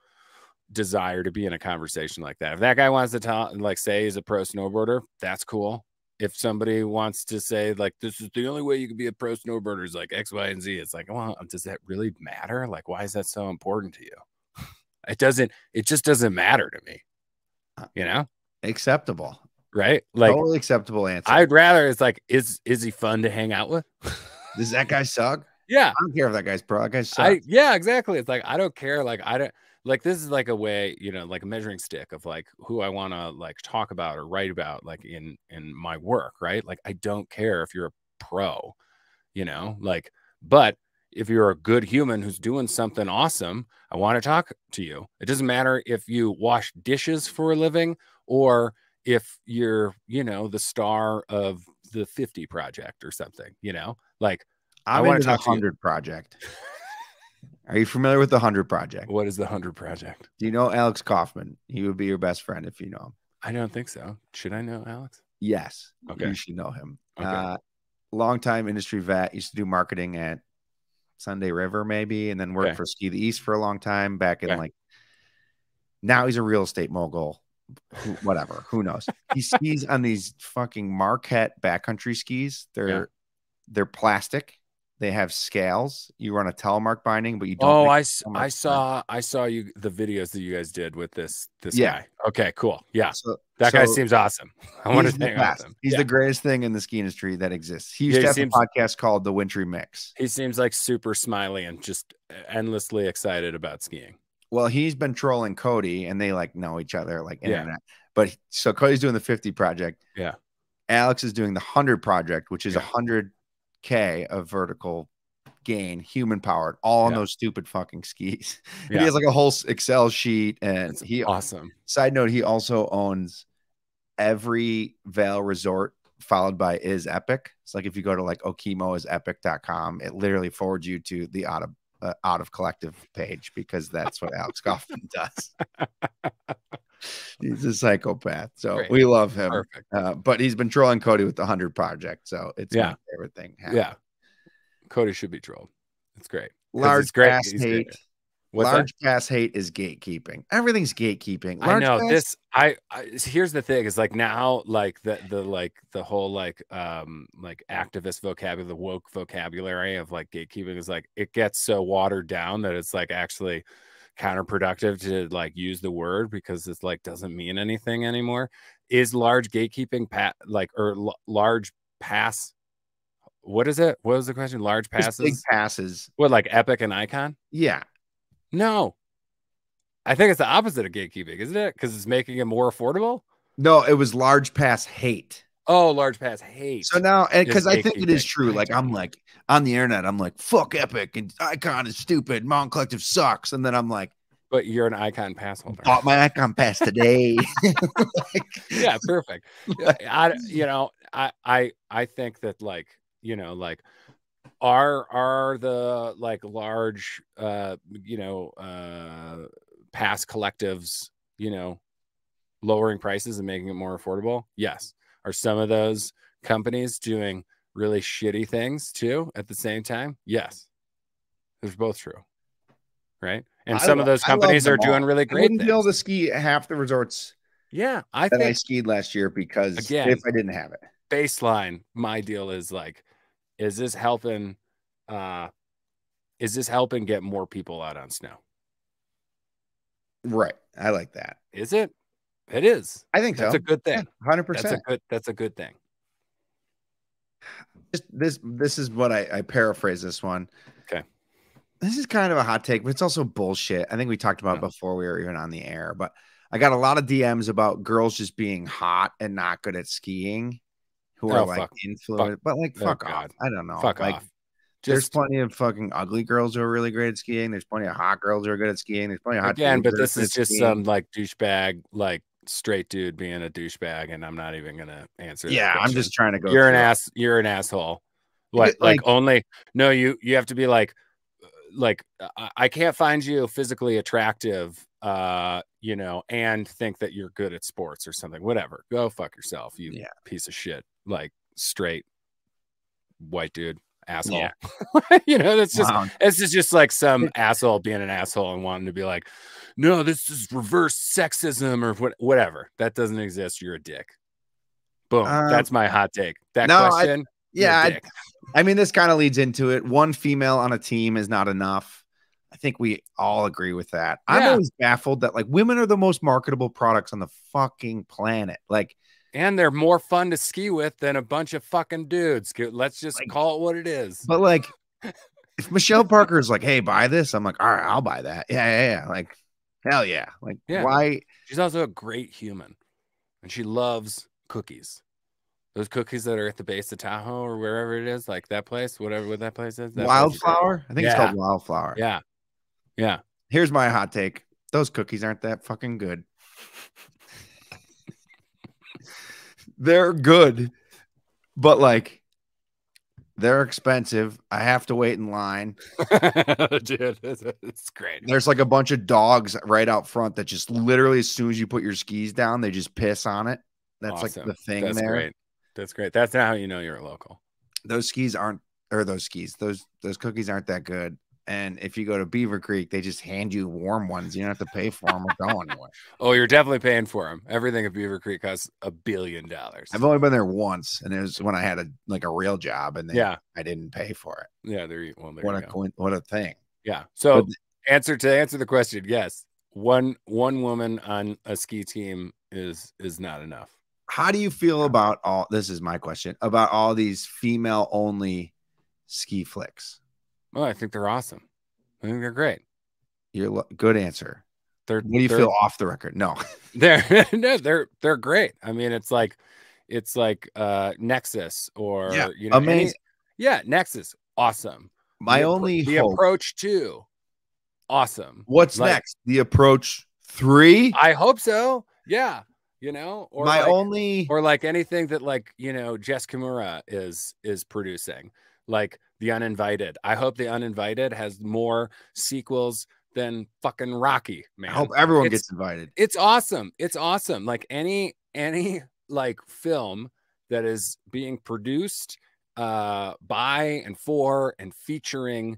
desire to be in a conversation like that. If that guy wants to tell, like, say he's a pro snowboarder, that's cool. If somebody wants to say like this is the only way you can be a pro snowboarder is like X, Y, and Z, it's like, well, does that really matter? Like, why is that so important to you? It doesn't. It just doesn't matter to me. You know, Acceptable. right? Like, Totally acceptable answer. I'd rather it's like, is he fun to hang out with? Does that guy suck? Yeah, I don't care if that guy's pro. That guy sucks. yeah, exactly. It's like I don't care. Like I don't like this is like a way, you know, like a measuring stick of like who I want to like talk about or write about, like in my work, right? Like I don't care if you're a pro, you know, like, but if you're a good human who's doing something awesome, I want to talk to you. It doesn't matter if you wash dishes for a living or if you're, you know, the star of the 50 project or something, you know, like I I'm want into to the talk to you. 100 Project. Are you familiar with the 100 Project? What is the 100 Project? Do you know Alex Kaufman? He would be your best friend if you know him. I don't think so. Should I know Alex? Yes. Okay. You should know him. Okay. Longtime industry vet. Used to do marketing at Sunday River, maybe, and then worked for Ski the East for a long time back in like, now he's a real estate mogul. Whatever. Who knows? He skis on these fucking Marquette backcountry skis. They're plastic. They have scales. You run a telemark binding, but you don't. Oh, I saw you the videos that you guys did with this guy. Okay, cool. Yeah. That guy seems awesome. I want to hang out with him. He's the greatest thing in the ski industry that exists. He used to have a podcast called The Wintry Mix. He seems like super smiley and just endlessly excited about skiing. Well, he's been trolling Cody and they like know each other like internet. But so Cody's doing the 50 project. Yeah. Alex is doing the 100 project, which is 100K of vertical gain, human powered, all on those stupid fucking skis. He has like a whole Excel sheet, and that's awesome. Side note, he also owns every Vail resort followed by Is Epic. It's like if you go to like okimoisepic.com, it literally forwards you to the out of collective page because that's what Alex Kaufman does. He's a psychopath. So we love him. Perfect. But he's been trolling Cody with the 100 project. So it's my favorite thing. Yeah. Cody should be trolled. It's great. Large great. ass hate. What's large that? pass hate is gatekeeping. Everything's gatekeeping. I Large know pass. this. Here's the thing is like now, like the whole like activist vocabulary, the woke vocabulary of like gatekeeping is like it gets so watered down that it's like actually counterproductive to like use the word because it's like doesn't mean anything anymore. Is large gatekeeping large pass? What is it? What was the question? Large Just big passes? passes. What, like Epic and Icon? Yeah. No, I think it's the opposite of gatekeeping, isn't it? Because it's making it more affordable. No, it was large pass hate. Oh, large pass So hate now, and is because I think it is gatekeeping. true, I like don't I'm know. like on the internet, I'm like, fuck Epic and Icon is stupid. Mountain Collective sucks. And then I'm like, But you're an Icon pass holder. bought my Icon pass today. Like, yeah, perfect. I think that like, like are the like large pass collectives, lowering prices and making it more affordable? Yes. Are some of those companies doing really shitty things too at the same time? Yes. There's both true. Right. And some of those I love companies are them doing all. really I great wouldn't be able things. to ski half the resorts Yeah. I that I think, skied last year because again, if I didn't have it. baseline, my deal is like, is this helping get more people out on snow? Right. I like that. Is it? It is. I think That's so. a good Yeah, thing. 100%. That's a good thing. This is what I paraphrase this one. Okay. This is kind of a hot take, but it's also bullshit. I think we talked about it before we were even on the air, but I got a lot of DMs about girls just being hot and not good at skiing who are like influenced, but like, fuck off. I don't know. Fuck like, off. There's plenty of fucking ugly girls who are really great at skiing. There's plenty of hot girls who are good at skiing. There's plenty of hot Again, dudes but that are this good is at just skiing. some like douchebag, like straight dude being a douchebag, and I'm not even gonna answer that question. I'm just trying to go. You're an ass. You're an asshole. What? Like only? No, you have to be like I can't find you physically attractive, and think that you're good at sports or something. Whatever. Go fuck yourself, you piece of shit. Like straight white dude. Asshole. Yeah. It's just like some asshole being an asshole and wanting to be like, no, this is reverse sexism or whatever. That doesn't exist. You're a dick. Boom. That's my hot take. That question. I mean, this kind of leads into it. One female on a team is not enough. I think we all agree with that. Yeah. I'm always baffled that like women are the most marketable products on the fucking planet. Like, and they're more fun to ski with than a bunch of fucking dudes. Let's just call it what it is. But like, if Michelle Parker is like, hey, buy this, I'm like, all right, I'll buy that. Yeah. Like, hell yeah. Like, why? She's also a great human and she loves cookies. Those cookies that are at the base of Tahoe or wherever it is, like that place, whatever that place is. Wildflower? I think it's called Wildflower. Yeah. Yeah. Here's my hot take. Those cookies aren't that fucking good. They're good, but like they're expensive. I have to wait in line. Dude, it's great. There's like a bunch of dogs right out front that just literally, as soon as you put your skis down, they just piss on it. That's awesome. Like the thing. That's there. Great. That's great. That's how you know you're a local. Those cookies aren't that good. And if you go to Beaver Creek, they just hand you warm ones. You don't have to pay for them or go anywhere. Oh, you're definitely paying for them. Everything at Beaver Creek costs $1 billion. I've only been there once, and it was when I had a real job, and I didn't pay for it. Yeah, what a thing. Yeah. So answer the question, yes. One woman on a ski team is not enough. How do you feel about this is my question, about all these female only ski flicks? Well, I think they're awesome. I think they're great. Good answer. What do you feel off the record? No, they're great. I mean, it's like Nexus or amazing. Nexus, awesome. The approach 2, awesome. What's next? The approach 3? I hope so. Yeah. Or like anything that Jess Kimura is producing, like The Uninvited. I hope The Uninvited has more sequels than fucking Rocky, man. I hope everyone gets invited. It's awesome. It's awesome. Like any like film that is being produced by and for and featuring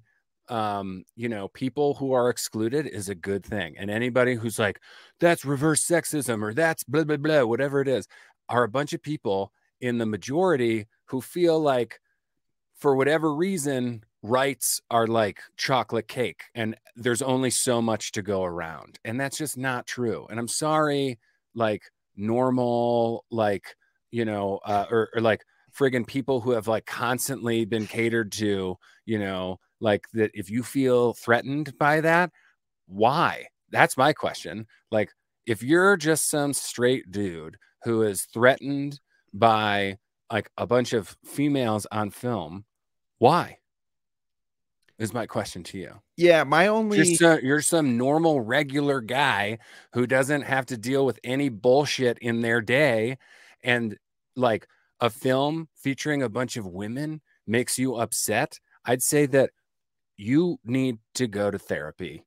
you know, people who are excluded is a good thing. And anybody who's like, that's reverse sexism or that's blah, blah, blah, whatever it is, are a bunch of people in the majority who feel like, for whatever reason, rights are like chocolate cake and there's only so much to go around. And that's just not true. And I'm sorry, like normal, like, you know, or like friggin' people who have like constantly been catered to, you know, like that. If you feel threatened by that, why? That's my question. Like, if you're just some straight dude who is threatened by like a bunch of females on film, why? Is my question to you. Yeah, my only you're some normal regular guy who doesn't have to deal with any bullshit in their day, and like a film featuring a bunch of women makes you upset. I'd say that you need to go to therapy.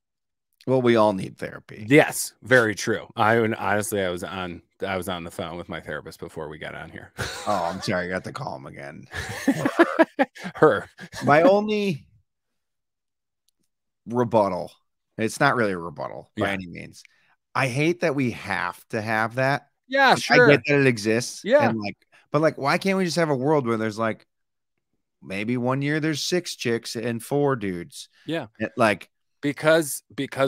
Well, we all need therapy. Yes, very true. Honestly, I was on the phone with my therapist before we got on here. Oh, I'm sorry, I got to call him again. Her. My only rebuttal, it's not really a rebuttal by any means. I hate that we have to have that. Yeah, like, sure. I get that it exists. Yeah. And like, but like, why can't we just have a world where there's like maybe one year there's 6 chicks and 4 dudes? Yeah. Like, because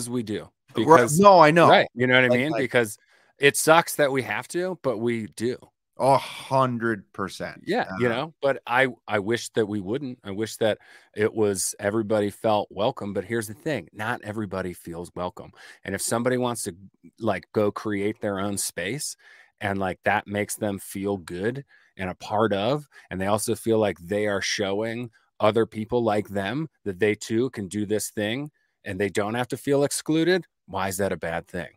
we do. Because no, I know. Right. You know what I mean? Like, because it sucks that we have to, but we do. 100%. Yeah, you know, but I wish that we wouldn't. I wish that it was everybody felt welcome. But here's the thing, not everybody feels welcome. And if somebody wants to like go create their own space and like that makes them feel good and a part of, and they also feel like they are showing other people like them that they too can do this thing and they don't have to feel excluded, why is that a bad thing?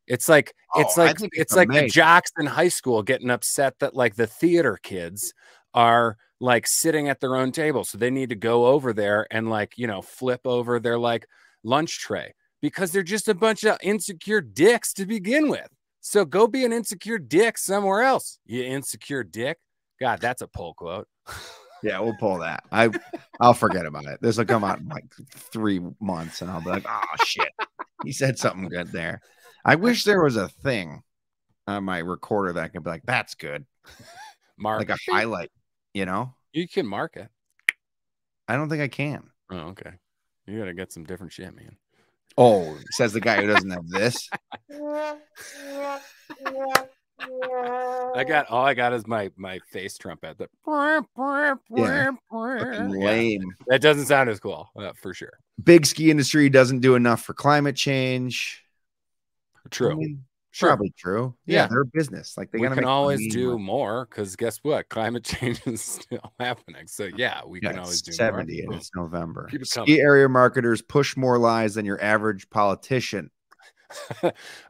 It's like it's like the jocks in high school getting upset that like the theater kids are like sitting at their own table, so they need to go over there and like, you know, flip over their like lunch tray because they're just a bunch of insecure dicks to begin with. So go be an insecure dick somewhere else, you insecure dick. God, that's a pull quote. Yeah, we'll pull that. I'll forget about it. This will come out in like 3 months and I'll be like, oh shit, he said something good there. I wish there was a thing on my recorder that I could be like, that's good. Mark, like a highlight, you know? You can mark it. I don't think I can. Oh, okay. You got to get some different shit, man. Oh, says the guy who doesn't have this. All I got is my face trumpet. Lame. That doesn't sound as cool, for sure. Big ski industry doesn't do enough for climate change. True. I mean, probably true. Yeah, they're a business. Like they can always do more because guess what? Climate change is still happening. So yeah, we can always do 70 more. And it's November. Ski area marketers push more lies than your average politician.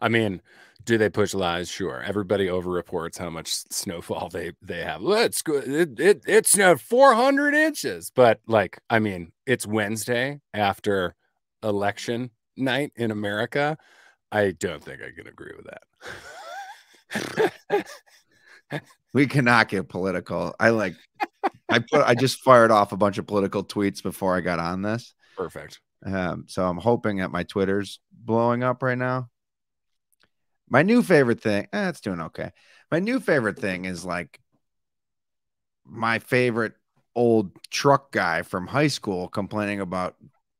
I mean, do they push lies? Sure. Everybody overreports how much snowfall they have. Let's go. It snowed 400 inches, but like, I mean, it's Wednesday after election night in America. I don't think I can agree with that. We cannot get political. I just fired off a bunch of political tweets before I got on this. Perfect. So I'm hoping that my Twitter's blowing up right now. My new favorite thing, it's doing okay. My new favorite thing is like my favorite old truck guy from high school complaining about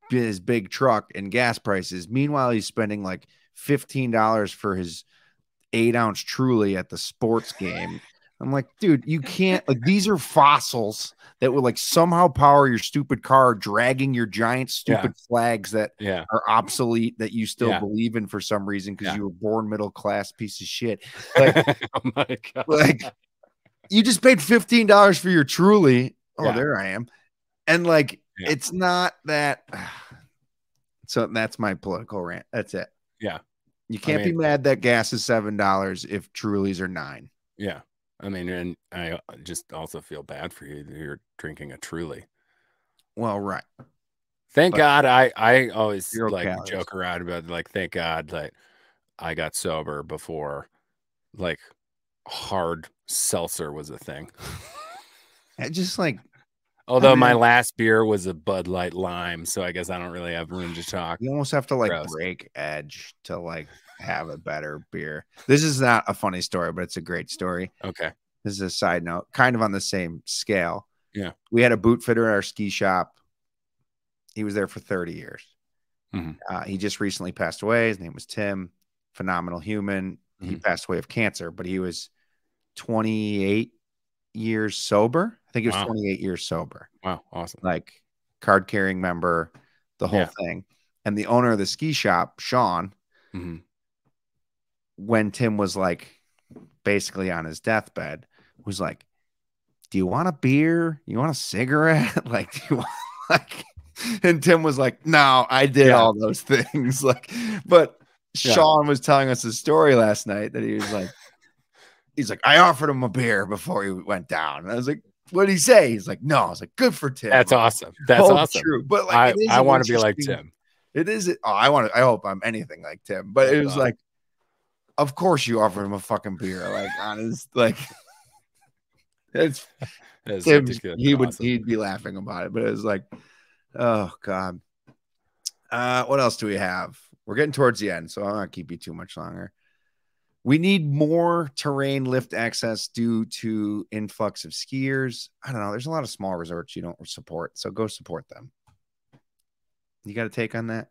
his big truck and gas prices. Meanwhile, he's spending like $15 for his 8-ounce Truly at the sports game. I'm like, dude, you can't, like, these are fossils that will like somehow power your stupid car, dragging your giant stupid flags that are obsolete that you still believe in for some reason because you were born middle class piece of shit. Like, oh my God. Like, you just paid $15 for your Truly. Oh, there I am. And like, it's not that. So that's my political rant. That's it. Yeah. You can't be mad that gas is $7 if Trulies are $9. Yeah. I mean, and I just also feel bad for you that you're drinking a Truly. Well, right. Thank God. I always like joke around about like, thank God that I got sober before like hard seltzer was a thing. I just like, Although my last beer was a Bud Light Lime, so I guess I don't really have room to talk. You almost have to like break edge to like have a better beer. This is not a funny story, but it's a great story. Okay. This is a side note, kind of on the same scale. Yeah. We had a boot fitter at our ski shop. He was there for 30 years. He just recently passed away. His name was Tim. Phenomenal human. He passed away of cancer, but he was 28 years sober. I think he was 28 years sober. Wow. Awesome. Like card carrying member, the whole thing. And the owner of the ski shop, Sean, when Tim was like basically on his deathbed, was like, do you want a beer? You want a cigarette? Like, do you want like, and Tim was like, no, I did all those things. Like, but Sean was telling us a story last night that he was like, he's like, I offered him a beer before he went down. And I was like, what did he say? He's like, no. I was like, good for Tim. That's awesome. That's awesome. True. But like, I want to be like Tim. It is. Oh, I hope I'm anything like Tim. But it was like, of course you offered him a fucking beer. Like, honest, like, it's Tim. He'd be laughing about it. But it was like, oh God. What else do we have? We're getting towards the end, so I'm not keep you too much longer. We need more terrain lift access due to influx of skiers. I don't know. There's a lot of small resorts you don't support, so go support them. You got a take on that?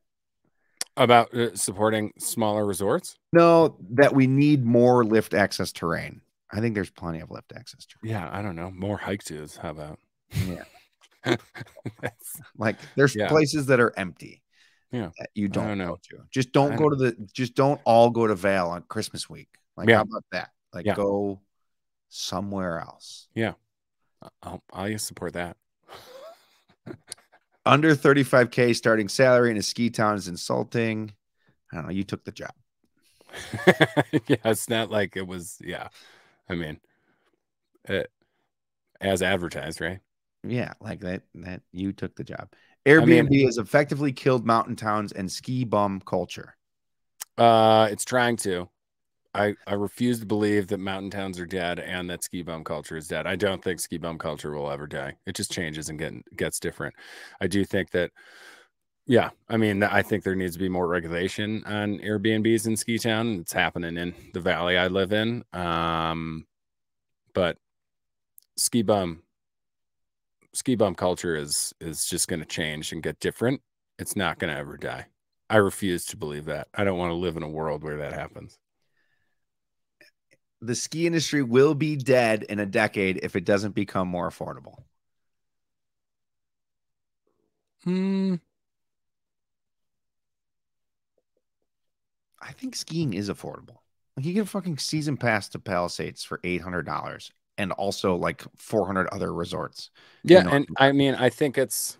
About supporting smaller resorts? No, that we need more lift access terrain. I think there's plenty of lift access terrain. Yeah, I don't know. More hike tos. How about? Yeah. Like there's places that are empty. Yeah, that you don't go to. Just don't go to just don't all go to Vail on Christmas week. Like, how about that? Like, go somewhere else. Yeah, I'll support that. Under 35K starting salary in a ski town is insulting. I don't know. You took the job. Yeah, it's not like it was. Yeah, I mean, as advertised, right? Yeah, like that you took the job. Airbnb has effectively killed mountain towns and ski bum culture. It's trying to. I refuse to believe that mountain towns are dead and that ski bum culture is dead. I don't think ski bum culture will ever die. It just changes and gets different. I do think that, yeah, I mean, I think there needs to be more regulation on Airbnbs in ski town. It's happening in the valley I live in. But ski bum culture is just going to change and get different. It's not going to ever die. I refuse to believe that. I don't want to live in a world where that happens. The ski industry will be dead in a decade if it doesn't become more affordable. I think skiing is affordable. Like, you get a fucking season pass to Palisades for $800 and also like 400 other resorts. Yeah, and I mean, I think there's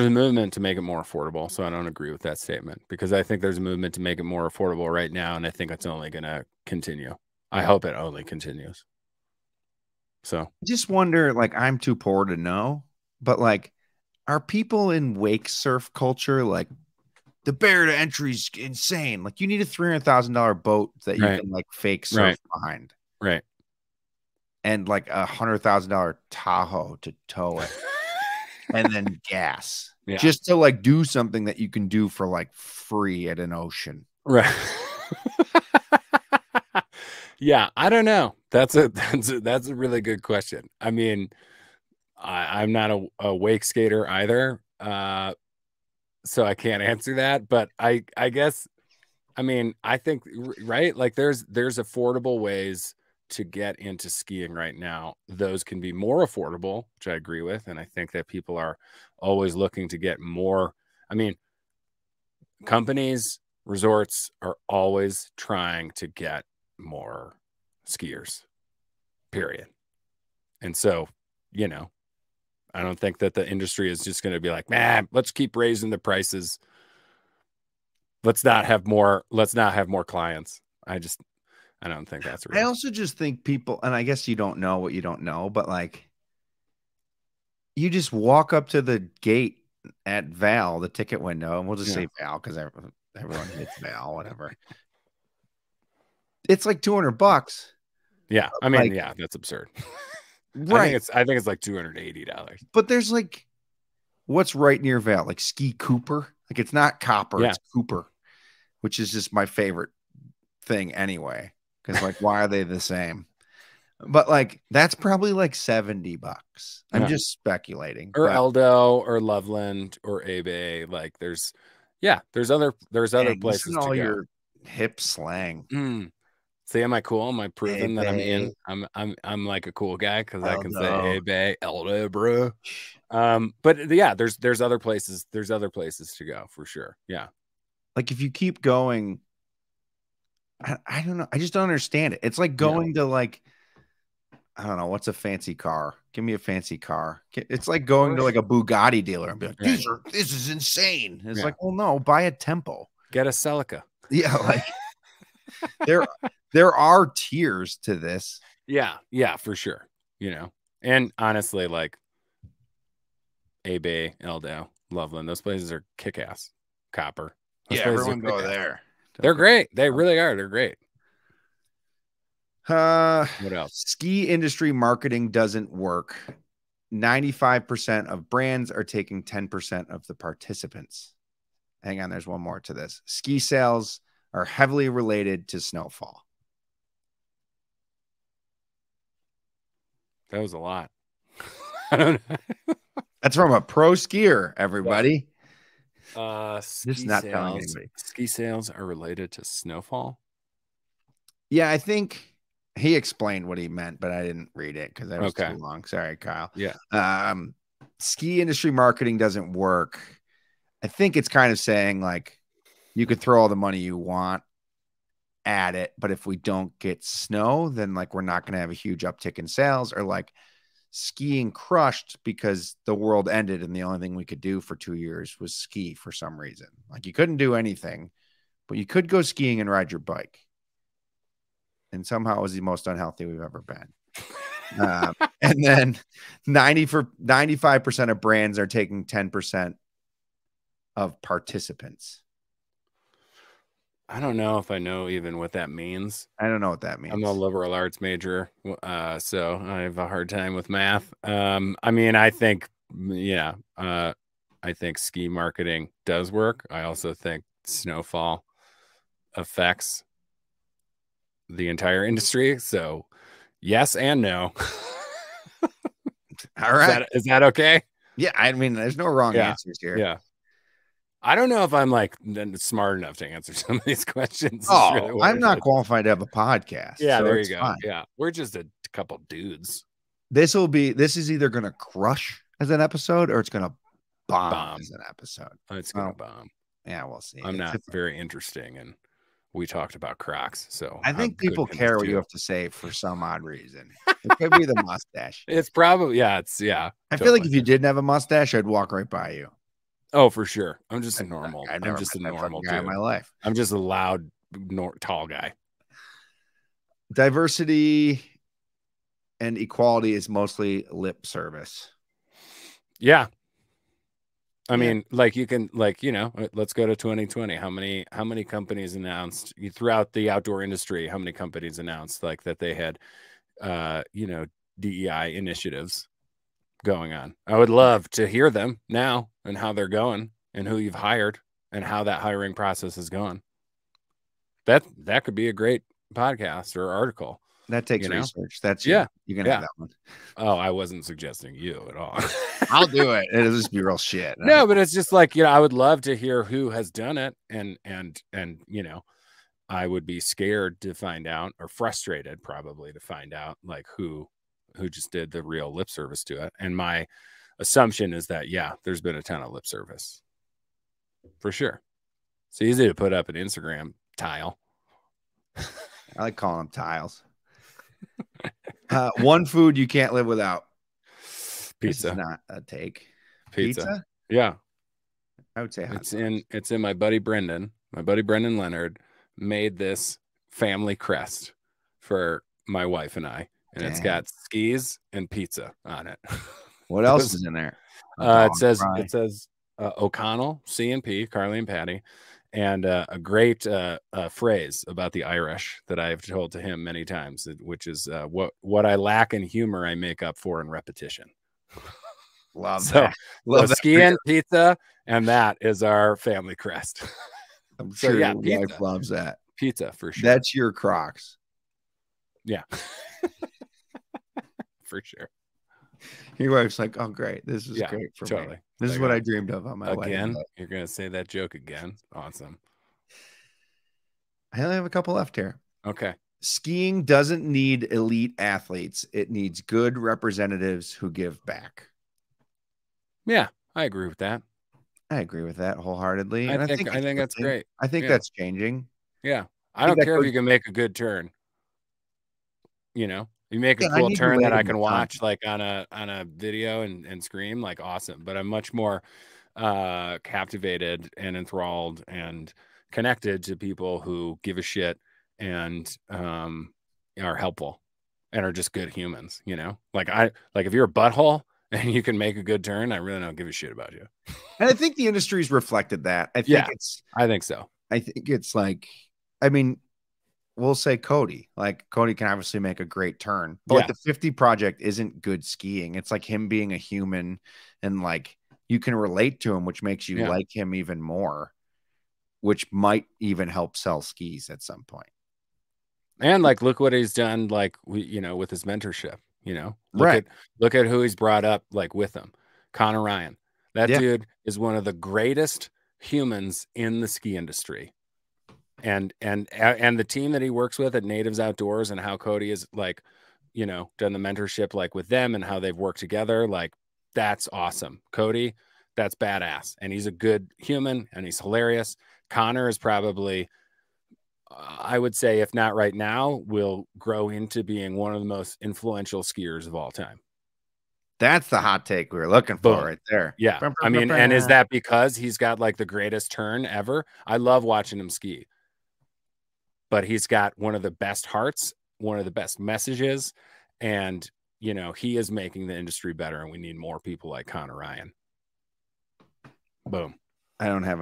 a movement to make it more affordable. So I don't agree with that statement, because I think there's a movement to make it more affordable right now. And I think it's only going to continue. I hope it only continues. So I just wonder, like, I'm too poor to know, but like, are people in wake surf culture like, the barrier to entry is insane? Like, you need a $300,000 boat that you can like fake surf behind. Right. And like $100,000 Tahoe to tow it. And then gas, just to like do something that you can do for like free at an ocean. Right. Yeah. I don't know. That's a really good question. I mean, I'm not a wake skater either. So I can't answer that, but I guess, I mean, I think, right. Like there's affordable ways to get into skiing right now. Those can be more affordable, which I agree with. And I think that people are always looking to get more. I mean, companies, resorts are always trying to get more skiers, period. And so, you know, I don't think that the industry is just going to be like, man, let's keep raising the prices. Let's not have more clients. I don't think that's real. I also just think people, and I guess you don't know what you don't know, but like, you just walk up to the gate at Val, the ticket window, and we'll just say Val because everyone hits Val, whatever. It's like $200. Yeah, I mean, like, yeah, that's absurd. Right. I think it's like $280. But there's like, what's right near Val? Like Ski Cooper? Like it's not Copper, Yeah. it's Cooper, which is just my favorite thing anyway. Because like, why are they the same? But like, that's probably like $70. I'm just speculating. Or But Eldo or Loveland or Abe. Like there's other dang, places listen to all to go. your hip slang. See, am I cool? Am I proving that I'm in? Abe. I'm like a cool guy because I can say Eldo. Abe, Eldo, bro. But yeah, there's other places. There's other places to go for sure. Yeah. Like if you keep going, I don't know. I just don't understand it. It's like going to like, I don't know, what's a fancy car? Give me a fancy car. It's like going to like a Bugatti dealer and be like, this is insane. It's like, well, no, buy a Tempo. Get a Celica. Yeah, like there are tiers to this. Yeah, for sure. You know, and honestly, like Abe, Eldo, Loveland, those places are kick ass. Copper. Those Everyone go there. They're great. They really are. They're great. What else? Ski industry marketing doesn't work. 95% of brands are taking 10% of the participants. Hang on, there's one more to this. Ski sales are heavily related to snowfall. That was a lot. I don't know. That's from a pro skier, everybody. Ski not telling anybody. Ski sales are related to snowfall. Yeah, I think he explained what he meant, but I didn't read it because that was too long. Sorry, Kyle. Yeah. Ski industry marketing doesn't work. I think it's kind of saying like you could throw all the money you want at it, but if we don't get snow, then like we're not going to have a huge uptick in sales, or like skiing crushed because the world ended and the only thing we could do for 2 years was ski for some reason. Like you couldn't do anything, but you could go skiing and ride your bike. And somehow it was the most unhealthy we've ever been. And then 95% of brands are taking 10% of participants. I don't know if I know even what that means. I don't know what that means. I'm a liberal arts major, so I have a hard time with math. I mean, I think, I think ski marketing does work. I also think snowfall affects the entire industry. So yes and no. All right. Is that okay? Yeah. I mean, there's no wrong answers here. Yeah. I don't know if I'm like smart enough to answer some of these questions. Oh, really I'm not qualified to have a podcast. Yeah, so there you go. Fine. Yeah, we're just a couple dudes. This is either going to crush as an episode or it's going to bomb as an episode. It's going to bomb. Yeah, we'll see. I'm not very interesting, and we talked about Crocs, so I think people care what you have to say for some odd reason. It could be the mustache. It's probably I feel like if you didn't have a mustache, I'd walk right by you. Oh, for sure. I'm just a normal. I'm just a normal guy in my life. I'm just a loud, tall guy. Diversity and equality is mostly lip service. Yeah. I mean, like you can, like, let's go to 2020. How many companies announced throughout the outdoor industry? How many companies announced like that they had, DEI initiatives going on? I would love to hear them now and how they're going and who you've hired and how that hiring process is going. That could be a great podcast or article. That takes research. That's you can have that one. Oh, I wasn't suggesting you at all. I'll do it. It'll just be real shit. No, but it's just like, I would love to hear who has done it, and I would be scared to find out, or frustrated probably to find out, like who just did the real lip service to it. And my assumption is that there's been a ton of lip service for sure. It's easy to put up an Instagram tile. I like calling them tiles. One food you can't live without. Pizza. This is not a take. Pizza? Yeah. I would say it's in my buddy Brendan. My buddy Brendan Leonard made this family crest for my wife and I. And it's got skis and pizza on it. What else is in there? It says O'Connell, C&P, Carly and Paddy, And a great phrase about the Irish that I've told to him many times, which is what I lack in humor, I make up for in repetition. Love that. Love that. Skiing, pizza, and that is our family crest. I'm sure your wife loves that. Pizza for sure. That's your Crocs. Yeah. For sure. Your wife's like, oh, great. This is great for me. This is what I dreamed of on my wedding day. You're going to say that joke again? Awesome. I only have a couple left here. Okay. Skiing doesn't need elite athletes. It needs good representatives who give back. Yeah, I agree with that. I agree with that wholeheartedly. I think that's great. I think that's changing. Yeah. I don't care if you can make a good turn. You know, you make a cool turn that I can watch like on a video and scream, like awesome. But I'm much more captivated and enthralled and connected to people who give a shit and are helpful and are just good humans, you know? Like if you're a butthole and you can make a good turn, I really don't give a shit about you. And I think the industry's reflected that. I think so. I think it's like, I mean, we'll say Cody. Like Cody can obviously make a great turn, but like the 50 Project isn't good skiing. It's like him being a human, and like you can relate to him, which makes you like him even more, which might even help sell skis at some point. And like, look what he's done, like with his mentorship. You know, look at who he's brought up like with him, Connor Ryan. That dude is one of the greatest humans in the ski industry. And the team that he works with at Natives Outdoors, and how Cody is like, done the mentorship like with them and how they've worked together, like that's awesome. Cody, that's badass, and he's a good human and he's hilarious. Connor is probably, I would say, if not right now, will grow into being one of the most influential skiers of all time. That's the hot take we were looking for right there. Yeah. I mean, and is that because he's got like the greatest turn ever? I love watching him ski. But he's got one of the best hearts, one of the best messages, and he is making the industry better, and we need more people like Connor Ryan. Boom. I don't have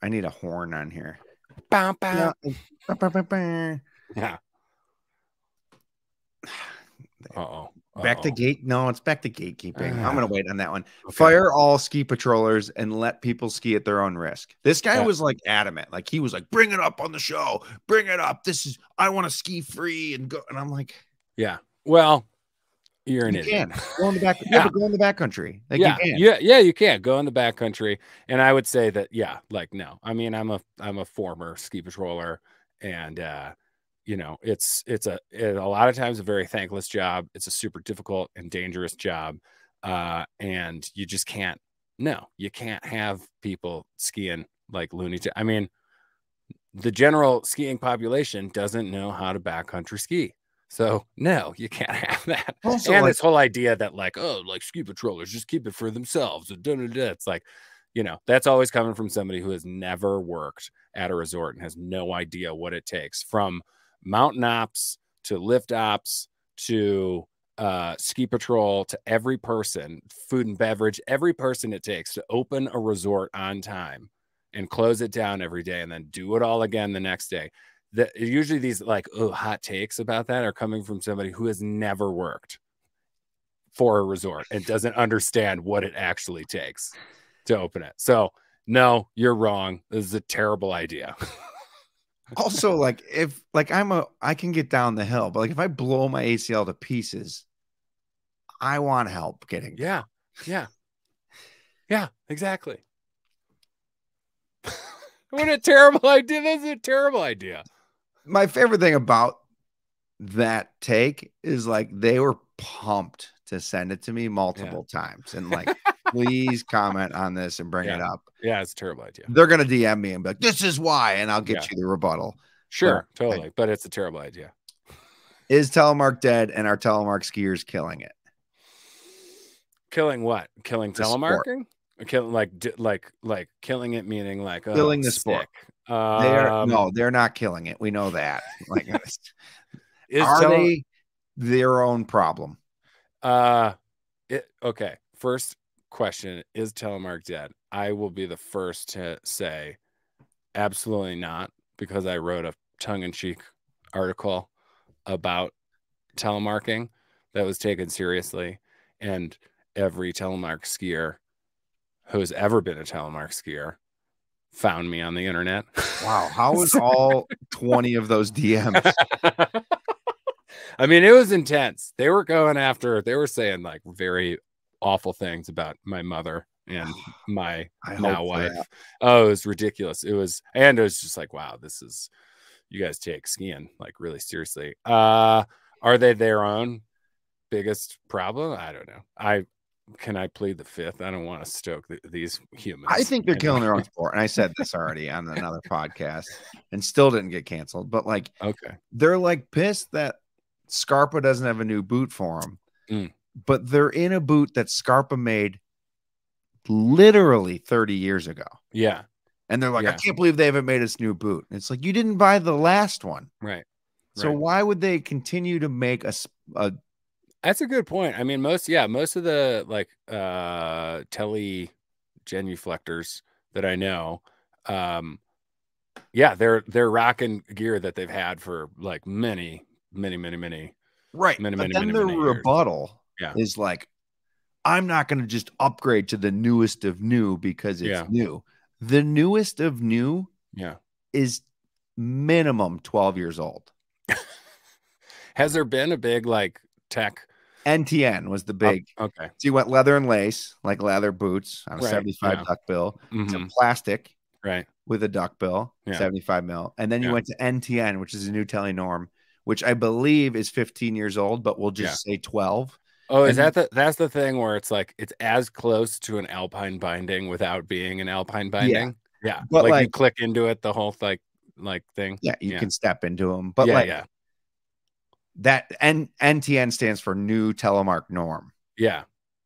I need a horn on here. Bow, bow. Yeah. Back to gate. No, it's back to gatekeeping. I'm going to wait on that one. Okay. Fire all ski patrollers and let people ski at their own risk. This guy was like adamant. Like he was like, bring it up on the show. Bring it up. I want to ski free and go. And I'm like, yeah, well, you're an idiot. Go in the back. Go in the backcountry. Like you can go in the backcountry. And I would say that, like, no, I mean, I'm a former ski patroller, and, it's a lot of times a very thankless job. It's a super difficult and dangerous job. And you just can't have people skiing like Looney Tunes. I mean, the general skiing population doesn't know how to backcountry ski. So no, you can't have that. Also, and this whole idea that like ski patrollers just keep it for themselves. It's like, that's always coming from somebody who has never worked at a resort and has no idea what it takes, from mountain ops to lift ops to ski patrol, to every person, food and beverage, every person it takes to open a resort on time and close it down every day and then do it all again the next day. Usually these like hot takes about that are coming from somebody who has never worked for a resort and doesn't understand what it actually takes to open it. So no, you're wrong. This is a terrible idea. Also, like if like I can get down the hill, but like if I blow my ACL to pieces, I want help getting down. Yeah, exactly. What a terrible idea. That's a terrible idea. My favorite thing about that take is like they were pumped to send it to me multiple times and like, please comment on this and bring it up. Yeah, it's a terrible idea. They're going to DM me and be like, this is why, and I'll get you the rebuttal. Sure, totally. But it's a terrible idea. Is telemark dead, and are telemark skiers killing it? Killing what? Killing telemarking? Killing like killing it, meaning like killing the sport. They're not killing it. We know that. Like, are they their own problem? Okay. First question: is telemark dead? I will be the first to say absolutely not, because I wrote a tongue-in-cheek article about telemarking that was taken seriously, and every telemark skier who's ever been a telemark skier found me on the internet. Wow. How was all 20 of those DMs? I mean, it was intense. They were going after, they were saying like very awful things about my mother and my now wife. Oh, it was ridiculous. It was just like, wow, this is, you guys take skiing like really seriously. Are they their own biggest problem? I don't know. Can I plead the fifth? I don't want to stoke these humans. I think they're killing their own sport. And I said this already on another podcast and still didn't get canceled. But like, okay, they're like pissed that Scarpa doesn't have a new boot for them. But they're in a boot that Scarpa made literally 30 years ago. Yeah. And they're like, I can't believe they haven't made us new boot. And it's like, you didn't buy the last one. Right. So why would they continue to make a That's a good point. I mean, most of the like tele genuflectors that I know, they're rocking gear that they've had for like many right. But then the rebuttal is like, I'm not going to just upgrade to the newest of new because it's new. The newest of new is minimum 12 years old. Has there been a big like tech? NTN was the big. Okay. So you went leather and lace, like leather boots on a 75 duck bill. To plastic, with a duck bill, 75 mil. And then you went to NTN, which is a new tele norm, which I believe is 15 years old, but we'll just say 12. Oh, is that's the thing where it's like it's as close to an alpine binding without being an alpine binding? Yeah. But like you click into it, the whole like thing. Yeah, you can step into them. But that NTN stands for new telemark norm. Yeah.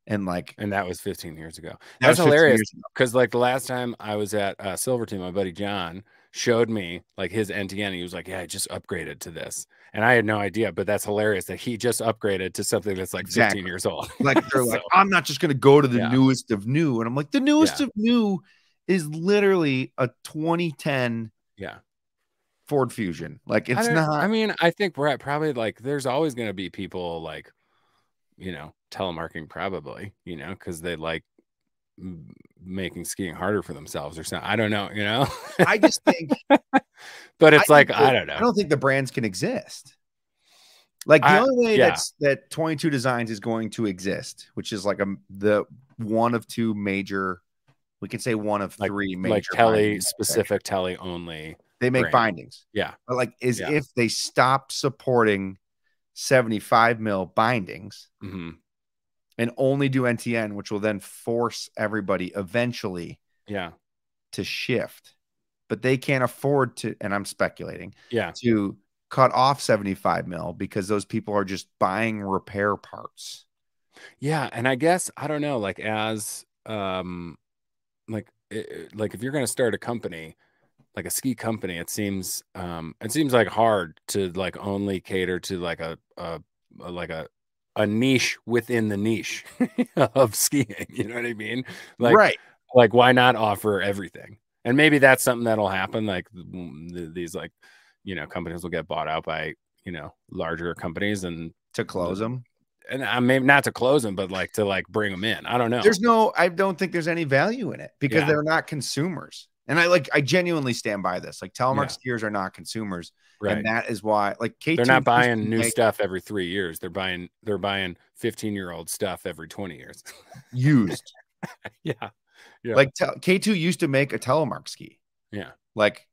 And that was 15 years ago. That's hilarious because like the last time I was at Silver Team, my buddy John showed me like his NTN. He was like, yeah, I just upgraded to this. And I had no idea, but that's hilarious that he just upgraded to something that's like 15 years old. Like they're like, I'm not just going to go to the newest of new. And I'm like, the newest of new is literally a 2010 Ford Fusion. Like it's not. I mean, I think we're at probably like there's always going to be people like, telemarking probably, because they like making skiing harder for themselves or something. I don't know, I just think, but it's I don't know. I don't think the brands can exist. Like the only way that 22 Designs is going to exist, which is like the one of two major, we can say one of three major, like tele specific, tele only. They make bindings. Yeah. But like if they stop supporting 75 mil bindings and only do NTN, which will then force everybody eventually to shift. But they can't afford to, and I'm speculating, to cut off 75 mil because those people are just buying repair parts. Yeah. And I guess, I don't know, like as like if you're going to start a company, like a ski company, it seems like hard to like only cater to like a niche within the niche of skiing. You know what I mean? Like, like why not offer everything? And maybe that's something that'll happen. Like these like, companies will get bought out by, larger companies and to close them. And I maybe not to close them, but like to like bring them in. I don't know. I don't think there's any value in it because they're not consumers. And I genuinely stand by this. Like telemark skiers are not consumers. Right. And that is why like K2 they're not buying new stuff every 3 years. They're buying 15-year-old stuff every 20 years. Used. Yeah. Like K2 used to make a telemark ski. Yeah. Like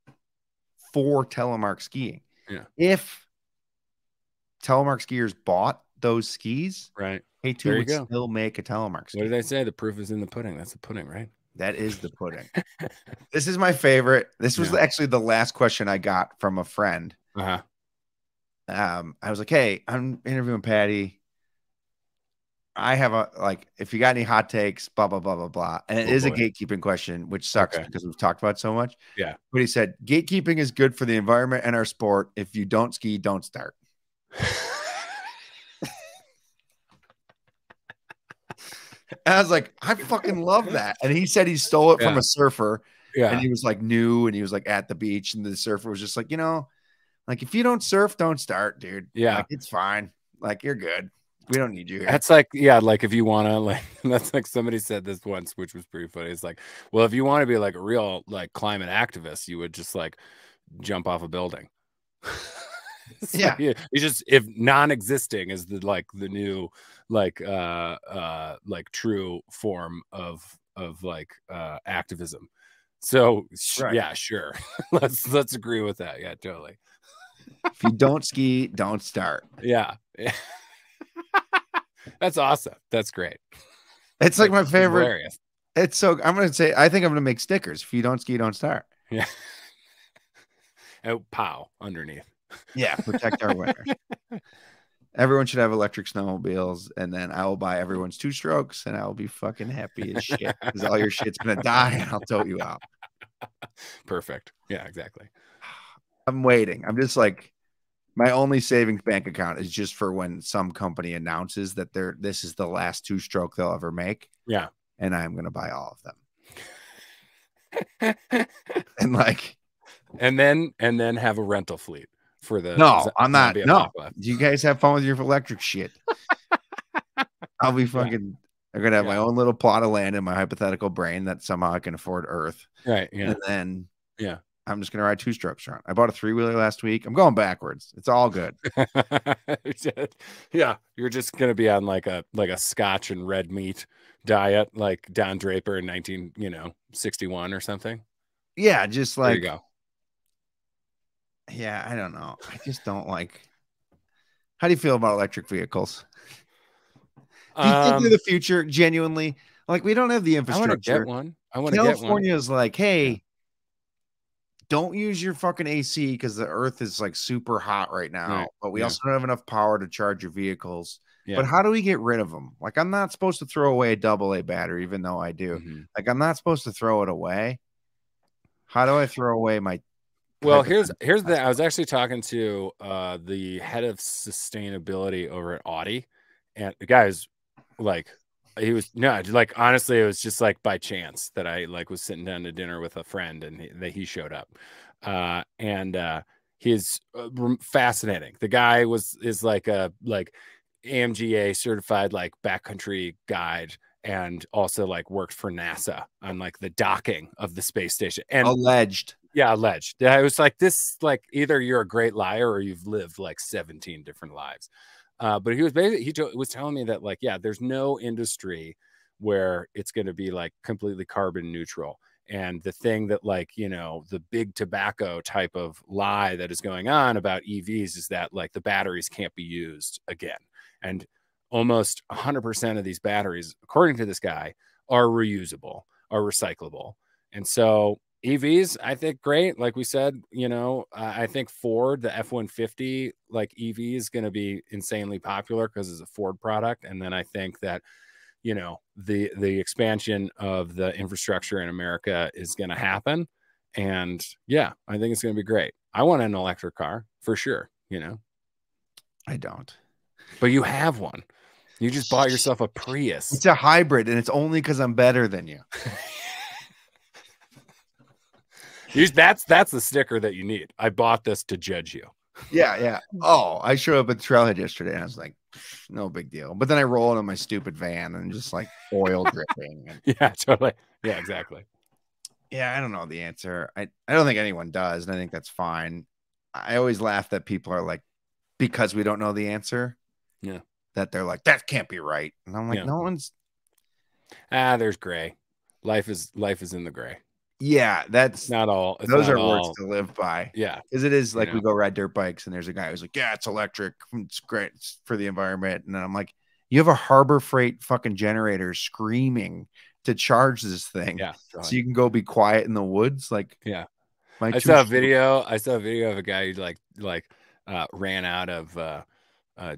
for telemark skiing. Yeah. If telemark skiers bought those skis, K2 would still make a telemark ski. What did I say? The proof is in the pudding. That's the pudding, right? That is the pudding. This is my favorite. This was actually the last question I got from a friend. I was like, hey, I'm interviewing Paddy. I have if you got any hot takes, blah, blah, blah, blah, blah. And it is a gatekeeping question, which sucks because we've talked about it so much. Yeah. But he said, gatekeeping is good for the environment and our sport. If you don't ski, don't start. And I was like, I fucking love that. And he said he stole it from a surfer. and he was like new, and he was like at the beach, and the surfer was just like, you know, like if you don't surf, don't start, dude. Yeah, like it's fine. Like you're good. We don't need you here. That's like, yeah, like if you want to, like, that's like somebody said this once, which was pretty funny. It's like, well, if you want to be like a real like climate activist, you would just like jump off a building. Yeah, like, you just, if non-existing is the like the new like true form of like activism. So right. yeah, sure. let's agree with that. Yeah, totally. If you don't ski, don't start. Yeah. That's awesome. That's great. It's like my favorite. Hilarious. It's so, I'm gonna say, I think I'm gonna make stickers. If you don't ski, don't start. Yeah. And pow underneath. Yeah, protect our winter. Everyone should have electric snowmobiles, and then I will buy everyone's 2-strokes, and I will be fucking happy as shit because all your shit's gonna die, and I'll tote you out. Perfect. Yeah, exactly. I'm waiting. I'm just like, my only savings bank account is just for when some company announces that this is the last 2-stroke they'll ever make. Yeah, and I'm gonna buy all of them. and like, and then have a rental fleet for the. No, I'm not. No, do you guys have fun with your electric shit? I'll be fucking. I'm gonna have my own little plot of land in my hypothetical brain that somehow I can afford Earth. Right. Yeah. And then I'm just gonna ride 2-strokes around. I bought a 3-wheeler last week. I'm going backwards. It's all good. Yeah, you're just gonna be on like a Scotch and red meat diet, like Don Draper in 1961 or something. Yeah, just like, there you go. Yeah, I don't know. I just don't like. How do you feel about electric vehicles? Do you think they're the future? Genuinely, like, we don't have the infrastructure. I want to get one. California is like, hey, don't use your fucking AC because the Earth is like super hot right now. Right. But we also don't have enough power to charge your vehicles. Yeah. But how do we get rid of them? Like, I'm not supposed to throw away a AA battery, even though I do. Like, I'm not supposed to throw it away. How do I throw away my? Well, here's the. I was actually talking to the head of sustainability over at Audi, and the guy's like, he was like, honestly, it was just like by chance that I like was sitting down to dinner with a friend and he showed up, and he's fascinating. The guy is like a AMGA certified like backcountry guide, and also like worked for NASA on like the docking of the space station. And alleged. Yeah, alleged. Yeah, it was like this, like either you're a great liar or you've lived like 17 different lives. But he was basically, he was telling me that like, yeah, there's no industry where it's going to be like completely carbon neutral. And the thing that like, the big tobacco type of lie that is going on about EVs is that like the batteries can't be used again. And almost 100% of these batteries, according to this guy, are reusable, are recyclable. And so EVs, I think, great. Like we said, I think Ford, the F-150, like EV is going to be insanely popular because it's a Ford product. And then I think that, the expansion of the infrastructure in America is going to happen. And yeah, I think it's going to be great. I want an electric car for sure. I don't. But you have one. You just bought yourself a Prius. It's a hybrid, and it's only because I'm better than you. That's the sticker that you need. I bought this to judge you. Yeah. Oh, I showed up at Trailhead yesterday, and I was like, no big deal. But then I roll into my stupid van and just like oil dripping. And... Yeah, totally. Yeah, exactly. Yeah, I don't know the answer. I don't think anyone does, and I think that's fine. I always laugh that people are like, because we don't know the answer. Yeah. That they're like, that can't be right. And I'm like, no one's. There's gray. Life is in the gray. Yeah, that's not all. Those are words to live by. Yeah, because it is like we go ride dirt bikes, and there's a guy who's like, "Yeah, it's electric. It's great for the environment." And then I'm like, "You have a Harbor Freight fucking generator screaming to charge this thing, so you can go be quiet in the woods." Like, yeah, I saw a video of a guy who ran out of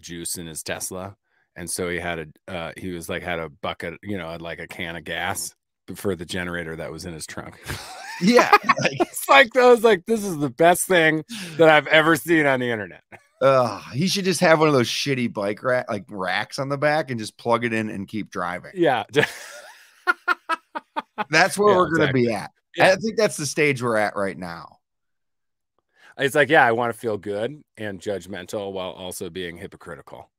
juice in his Tesla, and so he had a bucket, like a can of gas for the generator that was in his trunk. Yeah, it's like those, like, this is the best thing that I've ever seen on the internet. He should just have one of those shitty bike racks on the back and just plug it in and keep driving. Yeah. That's where we're gonna be at. Yeah. I think that's the stage we're at right now. It's like, yeah, I want to feel good and judgmental while also being hypocritical.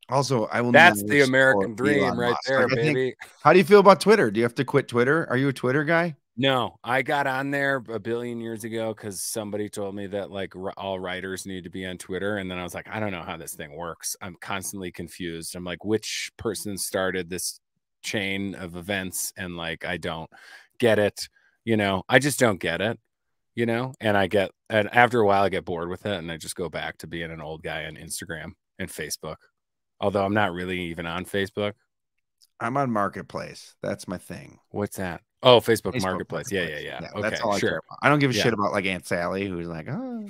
Also, I will. That's the American dream right there, like, baby. How do you feel about Twitter? Do you have to quit Twitter? Are you a Twitter guy? No, I got on there a billion years ago because somebody told me that like all writers need to be on Twitter. And then I was like, I don't know how this thing works. I'm constantly confused. I'm like, which person started this chain of events? And like, I don't get it. You know, I just don't get it, you know, and after a while, I get bored with it. And I just go back to being an old guy on Instagram and Facebook. Although I'm not really even on Facebook. I'm on Marketplace. That's my thing. What's that? Oh, Facebook Marketplace. Yeah. Okay, that's all I sure. care about. I don't give a shit about like Aunt Sally, who's like, oh,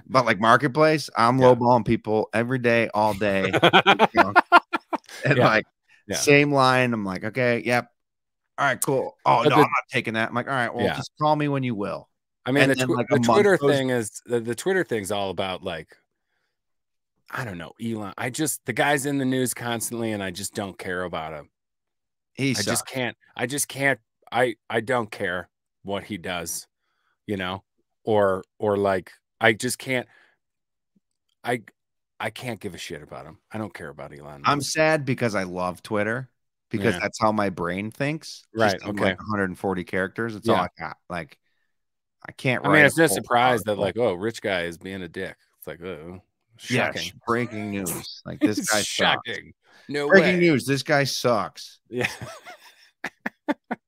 but like Marketplace, I'm lowballing people every day, all day. And like same line. I'm like, okay, yep. All right, cool. Oh, no, I'm not taking that. I'm like, all right, well, just call me when you will. I mean, the Twitter thing is the Twitter thing's all about like, I don't know, Elon. The guy's in the news constantly, and I just don't care about him. I just can't. I don't care what he does, you know, or like I just can't. I can't give a shit about him. I don't care about Elon Musk. I'm sad because I love Twitter because that's how my brain thinks. Right. Okay. Like 140 characters. That's all I got. Like, I can't. I mean, it's no surprise that like, oh, rich guy is being a dick. It's like, oh, shocking. Yeah, breaking news. Like this guy shocking. No breaking news. This guy sucks. Yeah.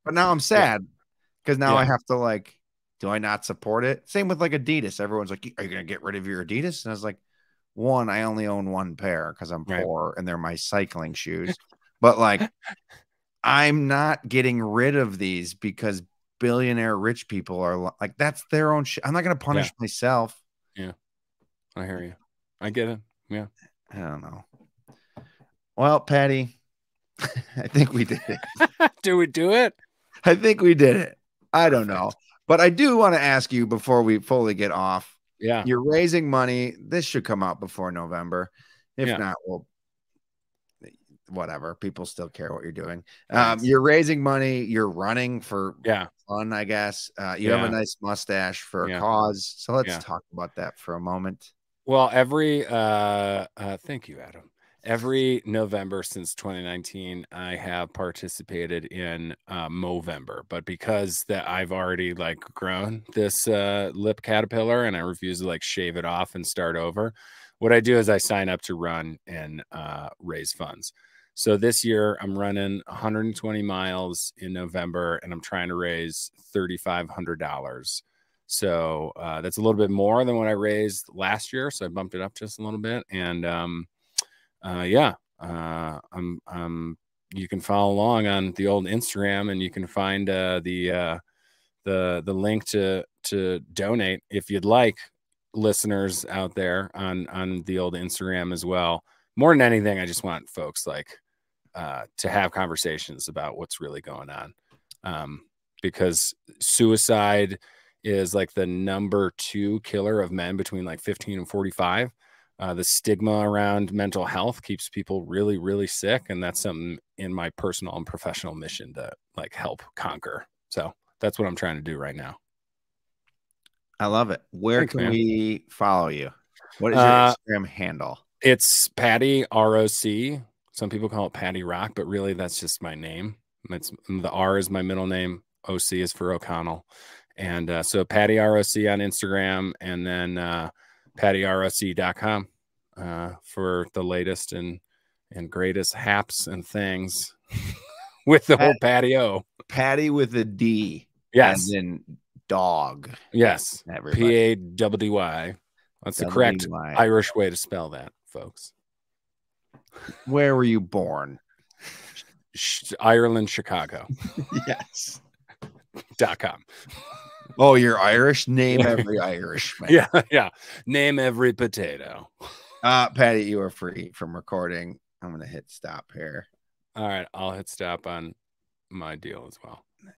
But now I'm sad because now I have to like, do I not support it? Same with like Adidas. Everyone's like, are you going to get rid of your Adidas? And I was like, one, I only own one pair because I'm poor and they're my cycling shoes. But like, I'm not getting rid of these because billionaire rich people are like, that's their own shit. I'm not going to punish myself. Yeah. I hear you. I get it. Yeah. I don't know. Well, Paddy, I think we did it. Do we do it? I think we did it. I don't know. But I do want to ask you before we fully get off. Yeah. You're raising money. This should come out before November. If not, well, whatever. People still care what you're doing. You're raising money. You're running for fun, I guess. You have a nice mustache for a cause. So let's talk about that for a moment. Well, thank you, Adam. Every November since 2019, I have participated in Movember, but because I've already like grown this lip caterpillar and I refuse to like shave it off and start over, what I do is I sign up to run and raise funds. So this year I'm running 120 miles in November and I'm trying to raise $3,500. So that's a little bit more than what I raised last year. So I bumped it up just a little bit. And you can follow along on the old Instagram and you can find the link to donate if you'd like, listeners out there on the old Instagram as well. More than anything, I just want folks like to have conversations about what's really going on, because suicide is like the #2 killer of men between like 15 and 45. The stigma around mental health keeps people really, really sick. And that's something in my personal and professional mission to like help conquer. So that's what I'm trying to do right now. I love it. Where can we follow you? What is your Instagram handle? It's Paddy ROC. Some people call it Paddy Rock, but really that's just my name. The R is my middle name. OC is for O'Connell. And so Paddy ROC on Instagram, and then PaddyROC.com for the latest and greatest haps and things with the whole patio. Paddy with a D. Yes. And then dog. Yes. PADDY. That's the correct Irish way to spell that, folks. Where were you born? Ireland, Chicago. Yes. .com. Oh, you're Irish? Name every Irishman. Yeah. Name every potato. Paddy, you are free from recording. I'm going to hit stop here. All right. I'll hit stop on my deal as well.